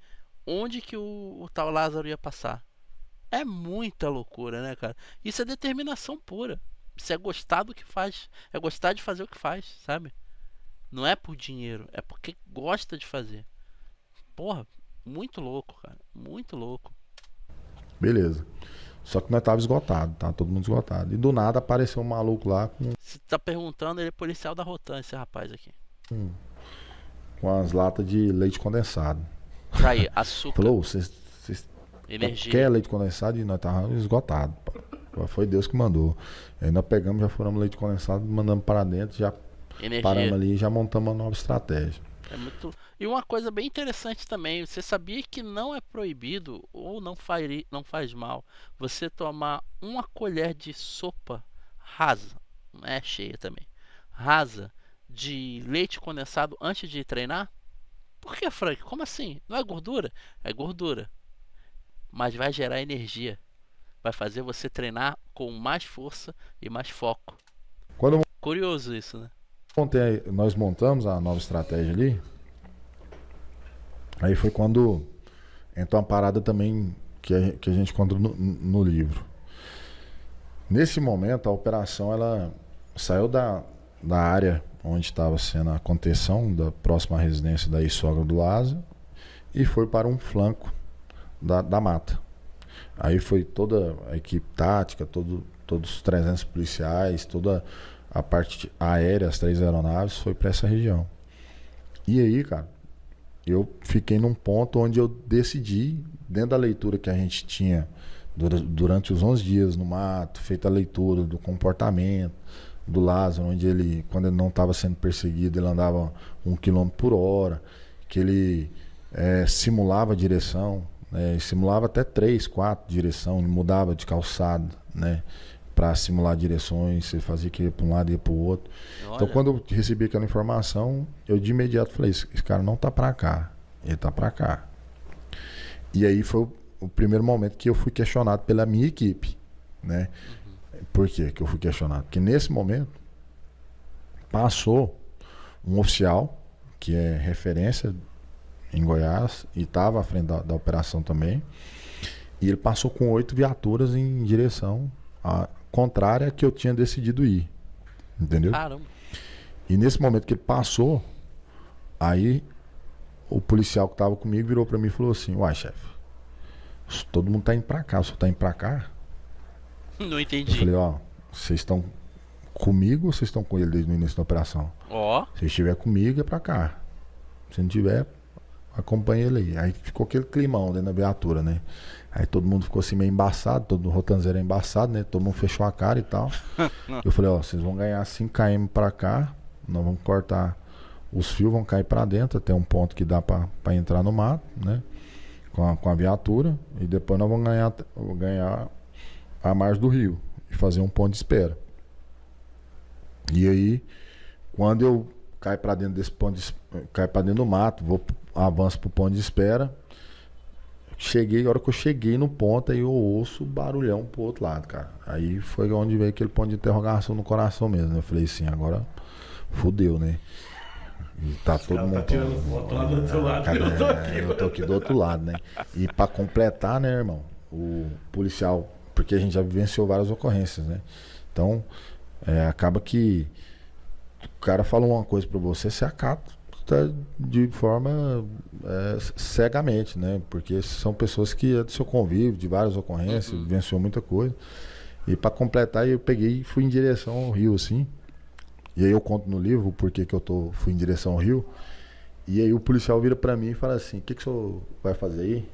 onde que o tal Lázaro ia passar. É muita loucura, né, cara? Isso é determinação pura. Isso é gostar do que faz, é gostar de fazer o que faz, sabe? Não é por dinheiro, é porque gosta de fazer. Porra, muito louco, cara. Muito louco. Beleza. Só que nós tava esgotado, tá? Todo mundo esgotado. E do nada apareceu um maluco lá com... Você tá perguntando, ele é policial da Rotan, esse rapaz aqui. Com as latas de leite condensado. Aí, açúcar. Falou, vocês energia. Quer leite condensado? E nós tava esgotado. Foi Deus que mandou. Aí nós pegamos, já furamos leite condensado, mandamos para dentro, já energia. Paramos ali e já montamos uma nova estratégia. E uma coisa bem interessante também, você sabia que não é proibido ou não faz mal você tomar uma colher de sopa rasa, não é cheia também, rasa, de leite condensado antes de treinar? Por que, Frank? Como assim? Não é gordura? É gordura, mas vai gerar energia, vai fazer você treinar com mais força e mais foco. Curioso isso, né? Nós montamos a nova estratégia ali. Aí foi quando entrou uma parada também que a gente conta no livro. Nesse momento, a operação ela saiu da área onde estava sendo a contenção da próxima residência da ex-sogra do Lázaro e foi para um flanco da mata. Aí foi toda a equipe tática, todos os 300 policiais, toda a parte aérea, as 3 aeronaves, foi para essa região. E aí, cara, eu fiquei num ponto onde eu decidi, dentro da leitura que a gente tinha durante os 11 dias no mato, feita a leitura do comportamento do Lázaro, onde ele, quando ele não estava sendo perseguido, ele andava 1 km por hora, que ele simulava a direção, simulava até 3, 4 direção, ele mudava de calçada, né? Para simular direções, ele fazia que ia para um lado e ia para o outro. Olha. Então, quando eu recebi aquela informação, eu de imediato falei, esse cara não tá para cá, ele tá para cá. E aí foi o primeiro momento que eu fui questionado pela minha equipe, né? Por quê que eu fui questionado? Porque nesse momento passou um oficial, que é referência em Goiás, e estava à frente da operação também. E ele passou com 8 viaturas em direção contrária que eu tinha decidido ir. Entendeu? Caramba. E nesse momento que ele passou, aí o policial que estava comigo virou para mim e falou assim: uai, chefe, todo mundo tá indo para cá, o senhor tá indo para cá? Não entendi. Eu falei: ó, vocês estão comigo ou vocês estão com ele desde o início da operação? Ó. Se estiver comigo, é para cá. Se não tiver, acompanha ele aí. Aí ficou aquele climão dentro da viatura, né? Aí todo mundo ficou assim meio embaçado, todo o rotanzeiro embaçado, né? Todo mundo fechou a cara e tal. Eu falei: ó, vocês vão ganhar 5 km para cá, nós vamos cortar os fios, vão cair para dentro, até um ponto que dá para entrar no mato, né? Com a viatura, e depois nós vamos ganhar a margem do rio e fazer um ponto de espera. E aí, quando eu caio para dentro desse ponto, caio para dentro do mato, avanço pro ponto de espera. A hora que eu cheguei no ponto, aí eu ouço barulhão pro outro lado, cara. Aí foi onde veio aquele ponto de interrogação no coração mesmo, né? Eu falei assim: agora fudeu, né? E tá todo mundo tirando foto lá do outro lado, eu tô aqui do outro lado, né? E pra completar, né, irmão, o policial, porque a gente já vivenciou várias ocorrências, né? Então, acaba que o cara falou uma coisa pra você acata de forma cegamente, né? Porque são pessoas que é do seu convívio, de várias ocorrências, vivenciou muita coisa. E para completar, eu peguei e fui em direção ao rio, assim. E aí eu conto no livro por que eu fui em direção ao rio. E aí o policial vira para mim e fala assim: o que o senhor vai fazer aí?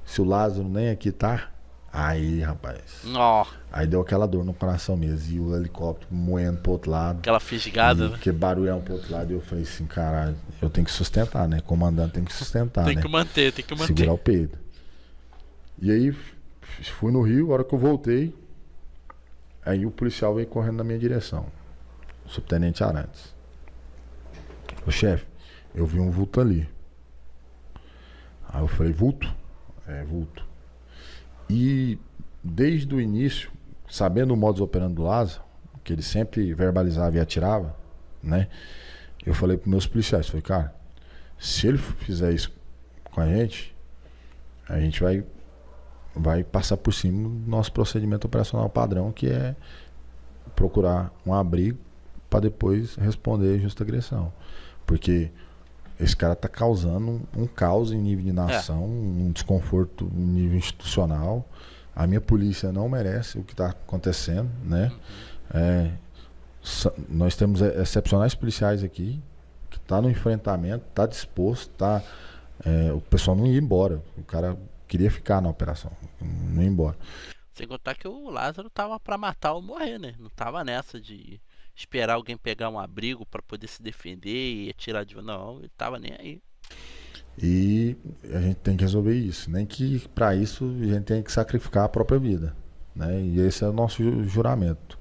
Se o Lázaro nem aqui tá? Aí, rapaz. Oh. Aí deu aquela dor no coração mesmo. E o helicóptero moendo pro outro lado. Aquela fisgada, né? Que barulhão pro outro lado. E eu falei assim: caralho, eu tenho que sustentar, né? Comandante tem que sustentar, tem né? Que manter, tem que manter. Segurar o peito. E aí fui no rio, a hora que eu voltei, aí o policial veio correndo na minha direção. O subtenente Arantes. Ô chefe, eu vi um vulto ali. Aí eu falei: vulto? É, vulto. E desde o início, sabendo o modus operandi do Lázaro, que ele sempre verbalizava e atirava, né? Eu falei para meus policiais, falei: cara, se ele fizer isso com a gente vai passar por cima do nosso procedimento operacional padrão, que é procurar um abrigo para depois responder justa agressão. Porque esse cara tá causando um caos em nível de nação, um desconforto em nível institucional. A minha polícia não merece o que está acontecendo, né? Nós temos excepcionais policiais aqui, que tá no enfrentamento, tá disposto, o pessoal não ia embora. O cara queria ficar na operação, não ia embora. Sem contar que o Lázaro tava para matar ou morrer, né? Não tava nessa de esperar alguém pegar um abrigo para poder se defender e atirar de... Não, ele tava nem aí. E a gente tem que resolver isso. Nem que para isso a gente tem que sacrificar a própria vida, né? E esse é o nosso juramento.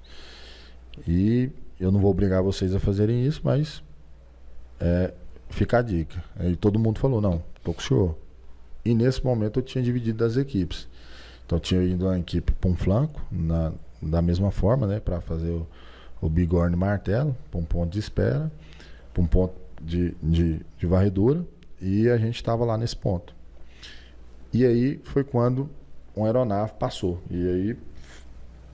E eu não vou obrigar vocês a fazerem isso, mas fica a dica. Aí todo mundo falou: não, tô com o senhor. E nesse momento eu tinha dividido as equipes. Então eu tinha ido uma equipe para um flanco, da mesma forma, né? Para fazer o bigorne martelo, para um ponto de espera, para um ponto de varredura, e a gente estava lá nesse ponto. E aí foi quando uma aeronave passou, e aí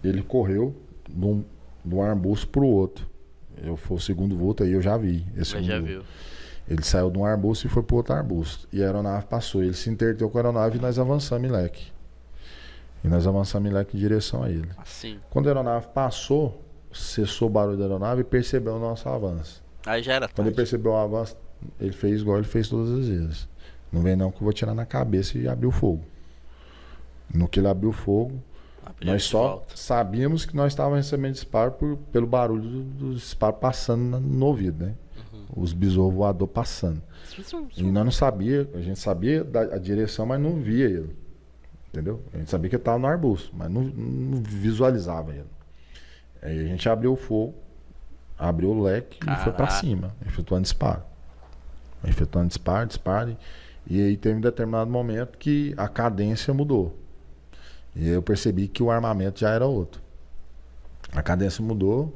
ele correu de um arbusto para o outro. Foi o segundo vulto, aí eu já vi esse segundo vulto. Viu. Ele saiu de um arbusto e foi para o outro arbusto, e a aeronave passou, ele se interteu com a aeronave e nós avançamos em leque. em direção a ele. Assim. Quando a aeronave passou, cessou o barulho da aeronave e percebeu o nosso avanço. Aí já era tarde. Quando ele percebeu o avanço, ele fez igual ele fez todas as vezes: não vem não que eu vou tirar na cabeça, e abriu fogo. No que ele abriu fogo, nós só sabíamos que nós estávamos recebendo disparo pelo barulho do disparo passando no ouvido, né? Os besouros voadores passando. E nós não sabia, a gente sabia a direção, mas não via ele. Entendeu? A gente sabia que ele estava no arbusto, mas não visualizava ele. Aí a gente abriu o fogo, abriu o leque e foi para cima, efetuando disparo. Disparo. E aí teve um determinado momento que a cadência mudou. E aí eu percebi que o armamento já era outro. A cadência mudou,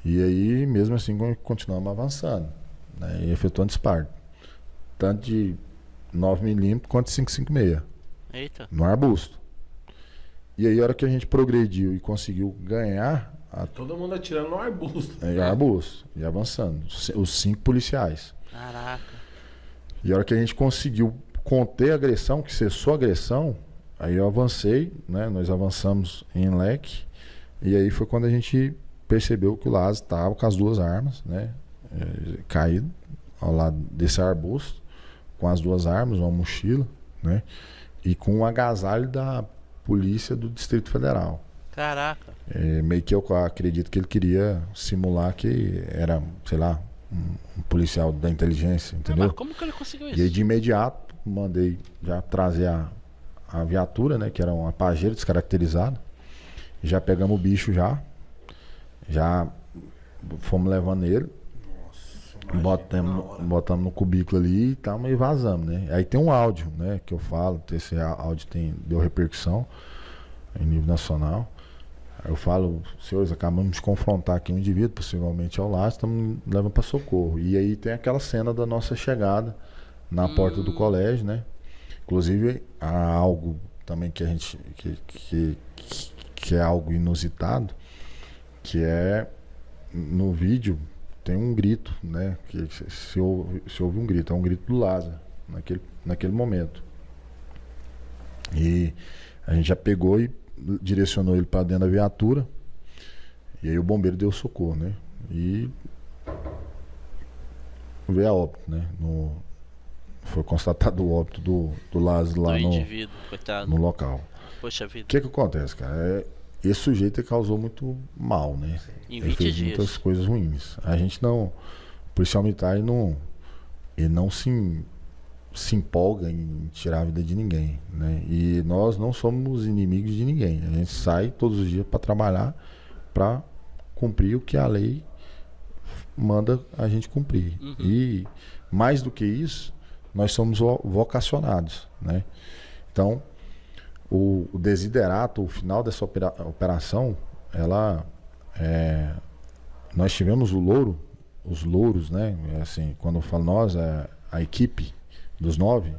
e aí mesmo assim continuamos avançando. né, e efetuando disparo. Tanto de 9mm quanto de 5,56. Eita. No arbusto. E aí, a hora que a gente progrediu e conseguiu ganhar... Todo mundo atirando no arbusto. Arbusto. E avançando. Os 5 policiais. Caraca. E a hora que a gente conseguiu conter a agressão, que cessou a agressão, aí eu avancei, né? Nós avançamos em leque. E aí foi quando a gente percebeu que o Lázaro estava com as 2 armas, né? Caído ao lado desse arbusto, com as 2 armas, uma mochila, né? E com um agasalho da Polícia do Distrito Federal. Caraca. Meio que eu acredito que ele queria simular que era, sei lá, um policial da inteligência, entendeu? Mas como que ele conseguiu isso? E aí, de imediato, mandei já trazer a viatura, né? Que era uma pajeira descaracterizada. Já pegamos o bicho já fomos levando ele. Botamos no cubículo ali e tal, e vazamos, né? Aí tem um áudio, né? Que eu falo, esse áudio deu repercussão em nível nacional. Aí eu falo, senhores, acabamos de confrontar aqui um indivíduo, possivelmente ao lado, estamos levando para socorro. E aí tem aquela cena da nossa chegada na porta do colégio, né? Inclusive, há algo também que a gente que é algo inusitado, que é no vídeo tem um grito, né? Que se ouve um grito, é um grito do Lázaro naquele momento. E a gente já pegou e direcionou ele para dentro da viatura. E aí o bombeiro deu socorro, né? E veio a óbito, né? Foi constatado o óbito do Lázaro lá no local. Poxa vida. O que acontece, cara? Esse sujeito causou muito mal, né? Em 20 ele fez dias. muitas coisas ruins. A gente não... O policial militar, ele não se empolga em tirar a vida de ninguém, né? E nós não somos inimigos de ninguém. A gente sai todos os dias para trabalhar, para cumprir o que a lei manda a gente cumprir. Uhum. E mais do que isso, nós somos vocacionados, né? Então, o desiderato, o final dessa operação, nós tivemos os louros, né? Assim, quando eu falo nós, a equipe dos 9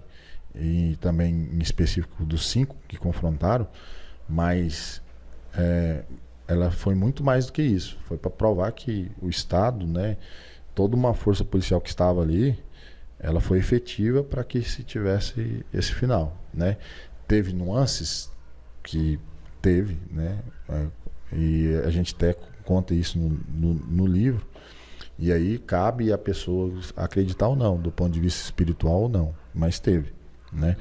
e também em específico dos 5 que confrontaram, mas ela foi muito mais do que isso. Foi para provar que o Estado, né? Toda uma força policial que estava ali, ela foi efetiva para que se tivesse esse final, né? Teve nuances que teve, né? E a gente até conta isso no livro. E aí cabe a pessoa acreditar ou não, do ponto de vista espiritual ou não, mas teve, né?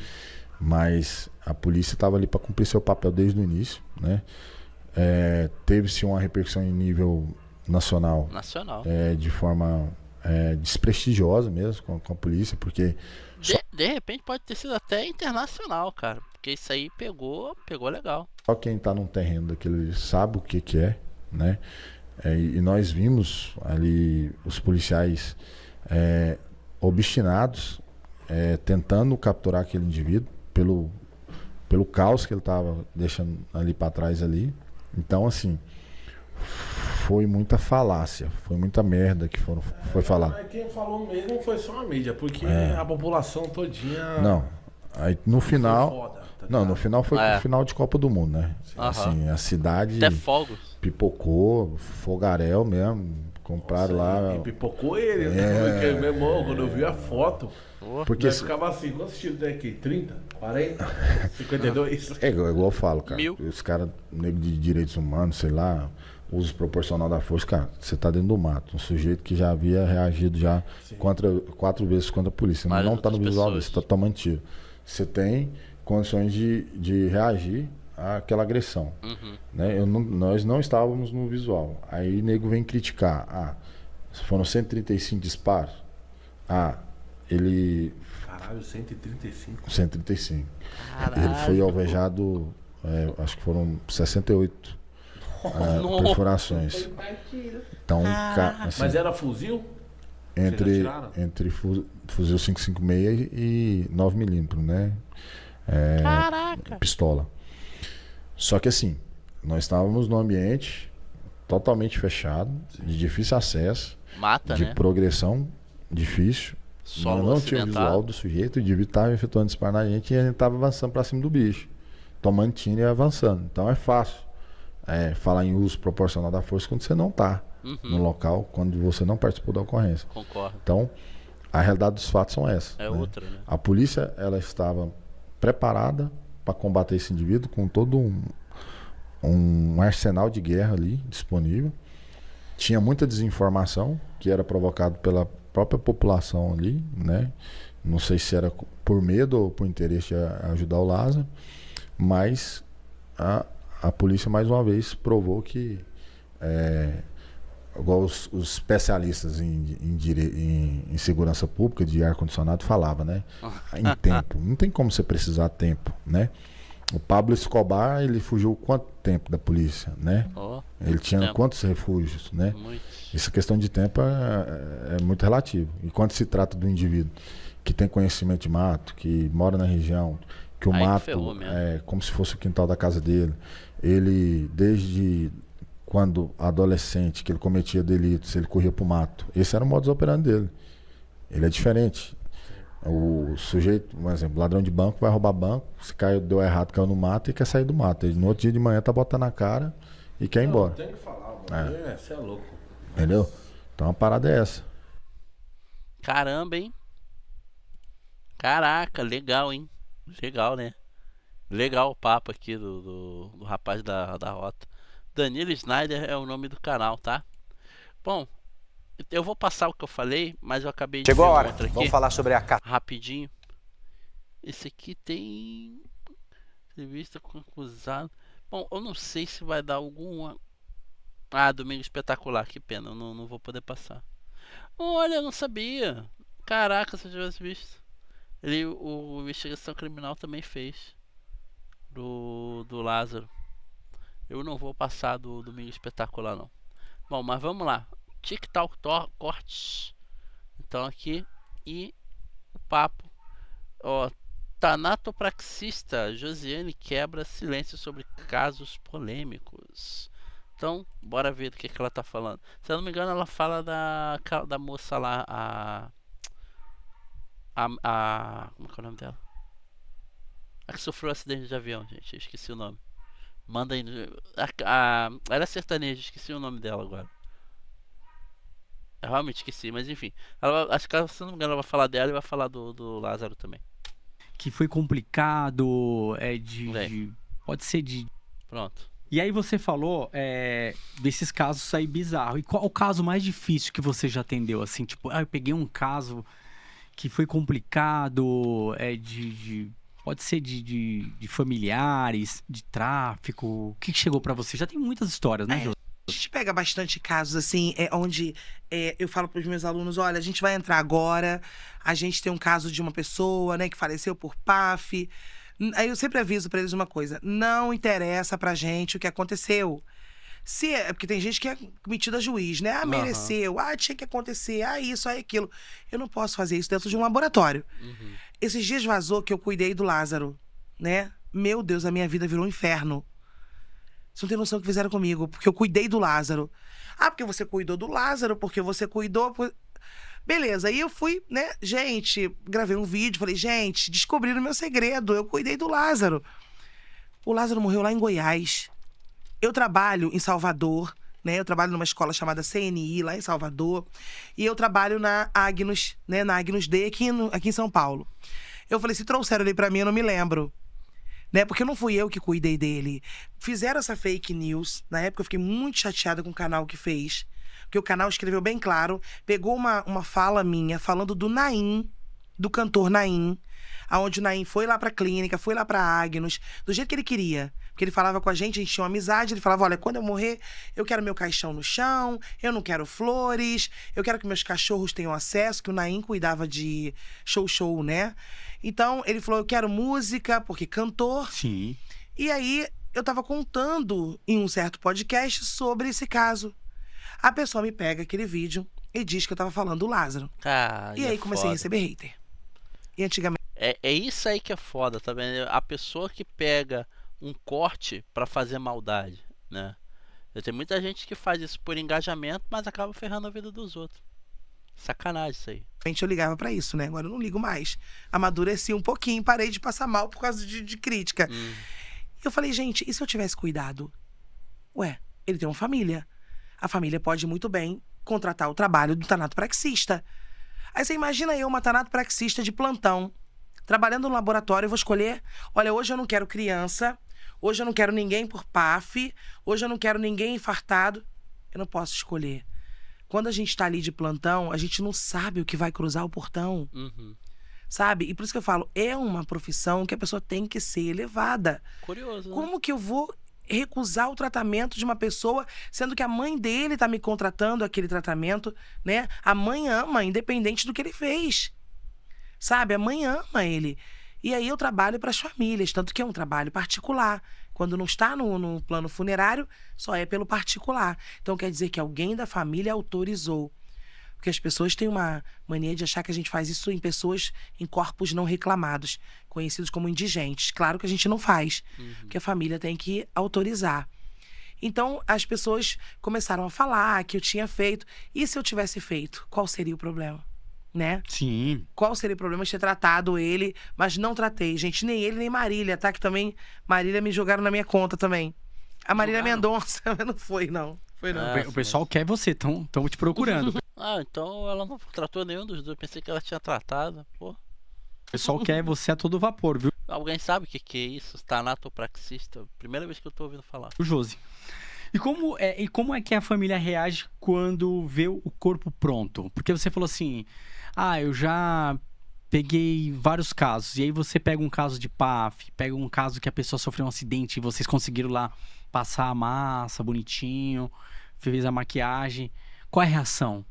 Mas a polícia estava ali para cumprir seu papel desde o início, né? Teve-se uma repercussão em nível nacional. De forma desprestigiosa mesmo com a polícia, porque... De repente pode ter sido até internacional, cara, porque isso aí pegou legal. Só quem está num terreno daquele sabe o que é, né? E nós vimos ali os policiais obstinados, tentando capturar aquele indivíduo pelo caos que ele estava deixando ali para trás ali. Então, assim, foi muita falácia, foi muita merda que foi falar. Mas quem falou mesmo foi só a mídia, porque a população todinha... Não, aí no final... Foda, tá no final foi o final de Copa do Mundo, né? Assim, a cidade... Até fogos. Pipocou, fogaréu mesmo, compraram lá... E pipocou ele, né? Porque, meu irmão, quando eu vi a foto... Porque nós ficava assim, quantos tiros tem aqui? 30? 40? 52? Igual eu falo, cara. Os caras, negros de direitos humanos, sei lá, uso proporcional da força, cara, você tá dentro do mato. Um sujeito que já havia reagido já 4 vezes contra a polícia. Não tá no visual, você tá tomando tiro. Você tem condições de reagir àquela agressão. Né? Nós não estávamos no visual. Aí o nego vem criticar. Foram 135 disparos. Ele... Caralho, 135. 135. Caralho. Ele foi alvejado, acho que foram 68 perfurações. Então, assim, mas era fuzil? Entre fuzil 5,56 e 9mm, né? Caraca! Pistola. Só que assim, nós estávamos num ambiente totalmente fechado, de difícil acesso, Mata, de né? progressão difícil. Solo Não tinha o visual do sujeito, o indivíduo estava efetuando disparo na gente e a gente estava avançando para cima do bicho, tomando tiro e avançando. Então é fácil falar em uso proporcional da força quando você não está no local, quando você não participou da ocorrência. Concordo. Então, a realidade dos fatos são essas. É outra, né? A polícia, ela estava preparada para combater esse indivíduo com todo um arsenal de guerra ali disponível. Tinha muita desinformação que era provocado pela própria população ali, né? Não sei se era por medo ou por interesse de ajudar o Lázaro, mas a polícia mais uma vez provou que igual os especialistas em segurança pública de ar-condicionado falavam, né? Em tempo. Não tem como você precisar de tempo, né? O Pablo Escobar, ele fugiu quanto tempo da polícia, né? Ele tinha quantos refúgios, né? Essa questão de tempo é muito relativo. E quando se trata de um indivíduo que tem conhecimento de mato, que mora na região, que o mato é como se fosse o quintal da casa dele, ele, desde quando adolescente, que ele cometia delitos, ele corria pro mato. Esse era o modus operandi dele. Ele é diferente. O sujeito, por exemplo, ladrão de banco vai roubar banco, se deu errado, caiu no mato e quer sair do mato. Ele no outro dia de manhã tá botando na cara e quer ir embora. Tem que falar, você é louco. Entendeu? Então a parada é essa. Caramba, hein? Caraca, legal, hein? Legal, né? Legal o papo aqui do rapaz da rota. Danilo Snyder é o nome do canal, tá? Bom, eu vou passar o que eu falei, mas eu acabei de ver Chegou a hora, outra aqui. vamos falar sobre a rapidinho. Esse aqui tem entrevista com acusado. Bom, eu não sei se vai dar alguma... Domingo Espetacular, que pena, eu não vou poder passar. Olha, eu não sabia. Caraca, se eu tivesse visto. O Investigação Criminal também fez. Do Lázaro. Eu não vou passar do Domingo Espetacular, não. Bom, mas vamos lá. TikTok cortes. Então aqui. E o papo. Tanatopraxista Josiane quebra silêncio sobre casos polêmicos. Então, bora ver do que ela tá falando. Se eu não me engano, ela fala da moça lá, como é que é o nome dela? A que sofreu um acidente de avião, gente. Eu esqueci o nome. Manda aí. Ela é sertaneja, esqueci o nome dela agora. Eu realmente esqueci, mas enfim. Acho que, se não me engano, ela vai falar dela e vai falar do Lázaro também. Que foi complicado, pode ser de... Pronto. E aí você falou desses casos aí bizarros. E qual o caso mais difícil que você já atendeu? Assim, tipo, eu peguei um caso que foi complicado, pode ser de familiares, de tráfico. O que chegou pra você? Já tem muitas histórias, né, Jô? A gente pega bastante casos, assim, onde eu falo para os meus alunos, olha, a gente vai entrar agora, a gente tem um caso de uma pessoa, né, que faleceu por PAF. Aí eu sempre aviso para eles uma coisa, não interessa pra gente o que aconteceu. Porque tem gente que é metida a juiz, né? Mereceu, tinha que acontecer, isso, aquilo. Eu não posso fazer isso dentro de um laboratório. Esses dias vazou que eu cuidei do Lázaro, né? Meu Deus, a minha vida virou um inferno. Você não tem noção do que fizeram comigo, porque eu cuidei do Lázaro. Porque você cuidou do Lázaro, porque você cuidou... Beleza, aí eu fui, né? Gente, gravei um vídeo, falei, gente, descobriram o meu segredo, eu cuidei do Lázaro. O Lázaro morreu lá em Goiás. Eu trabalho em Salvador, né? Eu trabalho numa escola chamada CNI, lá em Salvador. E eu trabalho na Agnus, né? Na Agnus D, aqui em São Paulo. Eu falei, se trouxeram ele pra mim, eu não me lembro. Né? Porque não fui eu que cuidei dele. Fizeram essa fake news. Na época eu fiquei muito chateada com o canal que fez. Porque o canal escreveu bem claro. Pegou uma fala minha falando do Naim, do cantor Naim. Onde o Naim foi lá pra clínica, foi lá pra Agnus, do jeito que ele queria. Porque ele falava com a gente tinha uma amizade. Ele falava, olha, quando eu morrer, eu quero meu caixão no chão, eu não quero flores, eu quero que meus cachorros tenham acesso, que o Naim cuidava de show, né? Então, ele falou, eu quero música, porque cantor. Sim. E aí, eu tava contando em um certo podcast sobre esse caso. A pessoa me pega aquele vídeo e diz que eu tava falando do Lázaro. E aí, comecei a receber hater. E antigamente... É isso aí que é foda, tá vendo? A pessoa que pega um corte pra fazer maldade, né? Tem muita gente que faz isso por engajamento, mas acaba ferrando a vida dos outros. Sacanagem isso aí. Eu ligava pra isso, né? Agora eu não ligo mais. Amadureci um pouquinho, parei de passar mal por causa de crítica. Eu falei, gente, e se eu tivesse cuidado? Ué, ele tem uma família. A família pode muito bem contratar o trabalho do tanatopraxista. Aí você imagina eu, uma tanatopraxista de plantão, trabalhando no laboratório, eu vou escolher, olha, hoje eu não quero criança, hoje eu não quero ninguém por PAF, hoje eu não quero ninguém infartado. Eu não posso escolher. Quando a gente tá ali de plantão, a gente não sabe o que vai cruzar o portão. Sabe? E por isso que eu falo, é uma profissão que a pessoa tem que ser elevada. Curioso, né? Como que eu vou recusar o tratamento de uma pessoa, sendo que a mãe dele tá me contratando aquele tratamento, né? A mãe ama, independente do que ele fez. Sabe? A mãe ama ele. E aí eu trabalho para as famílias, tanto que é um trabalho particular. Quando não está no plano funerário, só é pelo particular. Então quer dizer que alguém da família autorizou. Porque as pessoas têm uma mania de achar que a gente faz isso em pessoas, em corpos não reclamados, conhecidos como indigentes. Claro que a gente não faz, porque a família tem que autorizar. Então as pessoas começaram a falar que eu tinha feito. E se eu tivesse feito, qual seria o problema? Né? Sim. Qual seria o problema de ter tratado ele, mas não tratei. Gente, nem ele, nem Marília, tá? Que também, Marília me jogaram na minha conta também. A Marília Mendonça, não foi, não. Foi não. O pessoal quer você, estão te procurando. Então ela não tratou nenhum dos dois. Pensei que ela tinha tratado. Pô. O pessoal quer você a todo vapor, viu? Alguém sabe o que é isso? Tanatopraxista? Primeira vez que eu tô ouvindo falar. O Josi. E como é que a família reage quando vê o corpo pronto? Porque você falou assim, eu já peguei vários casos. E aí você pega um caso de PAF, pega um caso que a pessoa sofreu um acidente e vocês conseguiram lá passar a massa bonitinho, fez a maquiagem. Qual é a reação?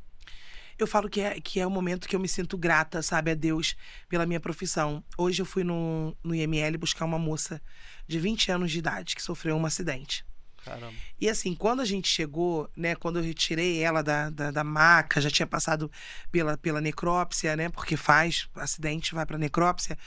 Eu falo que é o momento que eu me sinto grata, sabe, a Deus pela minha profissão. Hoje eu fui no IML buscar uma moça de 20 anos de idade que sofreu um acidente. Caramba. E assim, quando a gente chegou, né, quando eu retirei ela da maca, já tinha passado pela necrópsia, né, porque faz acidente, vai pra necrópsia,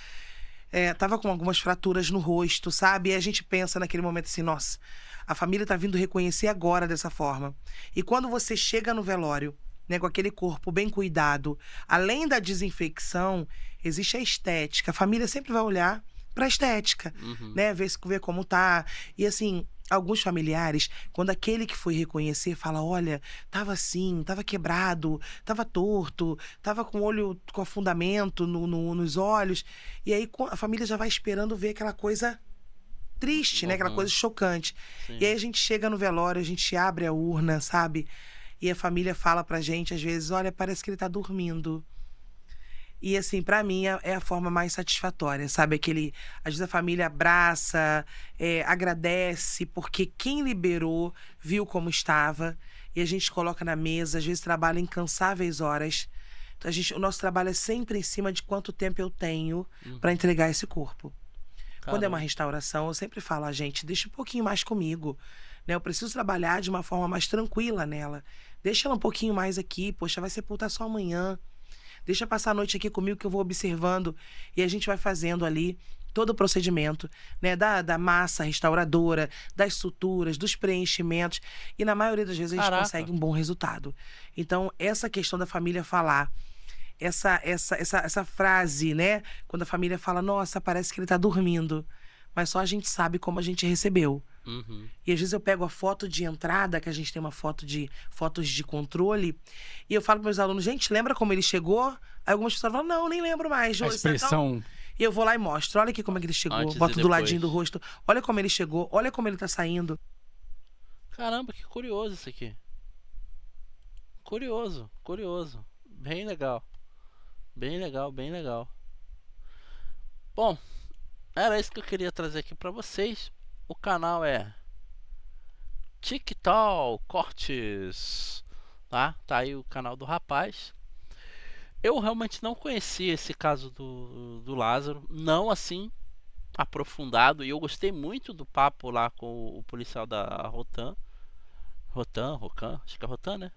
tava com algumas fraturas no rosto, sabe? E a gente pensa naquele momento assim, nossa, a família tá vindo reconhecer agora dessa forma. E quando você chega no velório, né, com aquele corpo bem cuidado, além da desinfecção, existe a estética. A família sempre vai olhar pra estética, né, ver como tá. E assim, alguns familiares, quando aquele que foi reconhecer fala, olha, tava assim, tava quebrado, tava torto, tava com o olho com afundamento nos olhos. E aí a família já vai esperando ver aquela coisa triste, né? Aquela coisa chocante. Sim. E aí a gente chega no velório, a gente abre a urna, sabe? E a família fala pra gente, às vezes, olha, parece que ele tá dormindo. E assim, pra mim, é a forma mais satisfatória, sabe? Às vezes a família abraça, agradece, porque quem liberou viu como estava. E a gente coloca na mesa, às vezes trabalha incansáveis horas. Então, o nosso trabalho é sempre em cima de quanto tempo eu tenho pra entregar esse corpo. Quando é uma restauração, eu sempre falo, gente, deixa um pouquinho mais comigo. Né? Eu preciso trabalhar de uma forma mais tranquila nela. Deixa ela um pouquinho mais aqui, poxa, vai sepultar só amanhã. Deixa passar a noite aqui comigo que eu vou observando. E a gente vai fazendo ali todo o procedimento, né? Da massa restauradora, das suturas, dos preenchimentos. E na maioria das vezes a gente consegue um bom resultado. Então, essa questão da família falar, essa frase, né? Quando a família fala, nossa, parece que ele tá dormindo. Mas só a gente sabe como a gente recebeu. E às vezes eu pego a foto de entrada, que a gente tem uma fotos de controle, e eu falo para meus alunos, gente, lembra como ele chegou? Aí algumas pessoas falam, não, nem lembro mais. A expressão... E eu vou lá e mostro, olha aqui como é que ele chegou. Boto do ladinho do rosto, olha como ele chegou, olha como ele tá saindo. Caramba, que curioso isso aqui. Curioso. Bem legal. Bem legal. Bom, era isso que eu queria trazer aqui pra vocês. O canal é TikTok Cortes, tá? Tá aí o canal do rapaz. Eu realmente não conhecia esse caso do Lázaro, não assim aprofundado, e eu gostei muito do papo lá com o policial da Rotan, acho que é Rotan, né?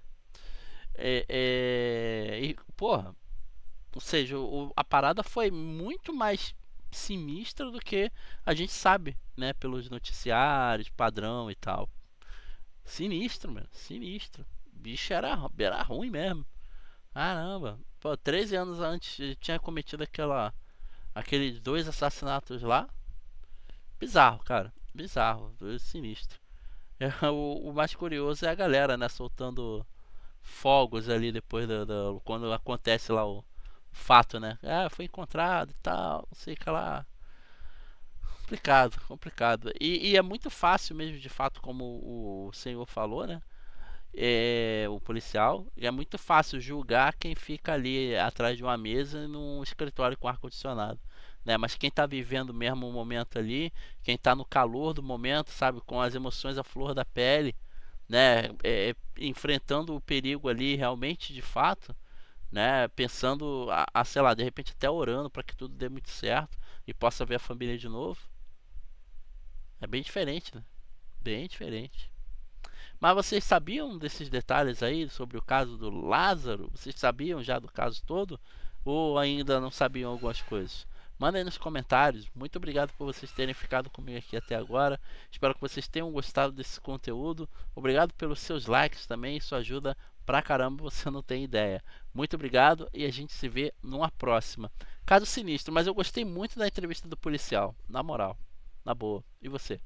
E, porra, ou seja, a parada foi muito mais sinistra do que a gente sabe, né, pelos noticiários, padrão e tal. Sinistro, mano, sinistro. O bicho era ruim mesmo. Caramba. Pô, 13 anos antes ele tinha cometido aqueles 2 assassinatos lá. Bizarro, cara. Bizarro. Sinistro. O mais curioso é a galera, né? Soltando fogos ali depois quando acontece lá o fato, né? Foi encontrado e tal, não sei o que lá. Complicado, complicado. E é muito fácil mesmo, de fato, como o senhor falou, né? O policial. É muito fácil julgar quem fica ali atrás de uma mesa num escritório com ar-condicionado. Né? Mas quem está vivendo mesmo o momento ali, quem está no calor do momento, sabe? Com as emoções à flor da pele, né? Enfrentando o perigo ali realmente, de fato, né? Pensando, sei lá, de repente até orando para que tudo dê muito certo e possa ver a família de novo. É bem diferente, né? Bem diferente. Mas vocês sabiam desses detalhes aí sobre o caso do Lázaro? Vocês sabiam já do caso todo? Ou ainda não sabiam algumas coisas? Manda aí nos comentários. Muito obrigado por vocês terem ficado comigo aqui até agora. Espero que vocês tenham gostado desse conteúdo. Obrigado pelos seus likes também. Isso ajuda pra caramba, você não tem ideia. Muito obrigado e a gente se vê numa próxima. Caso sinistro, mas eu gostei muito da entrevista do policial. Na moral. Na boa. E você?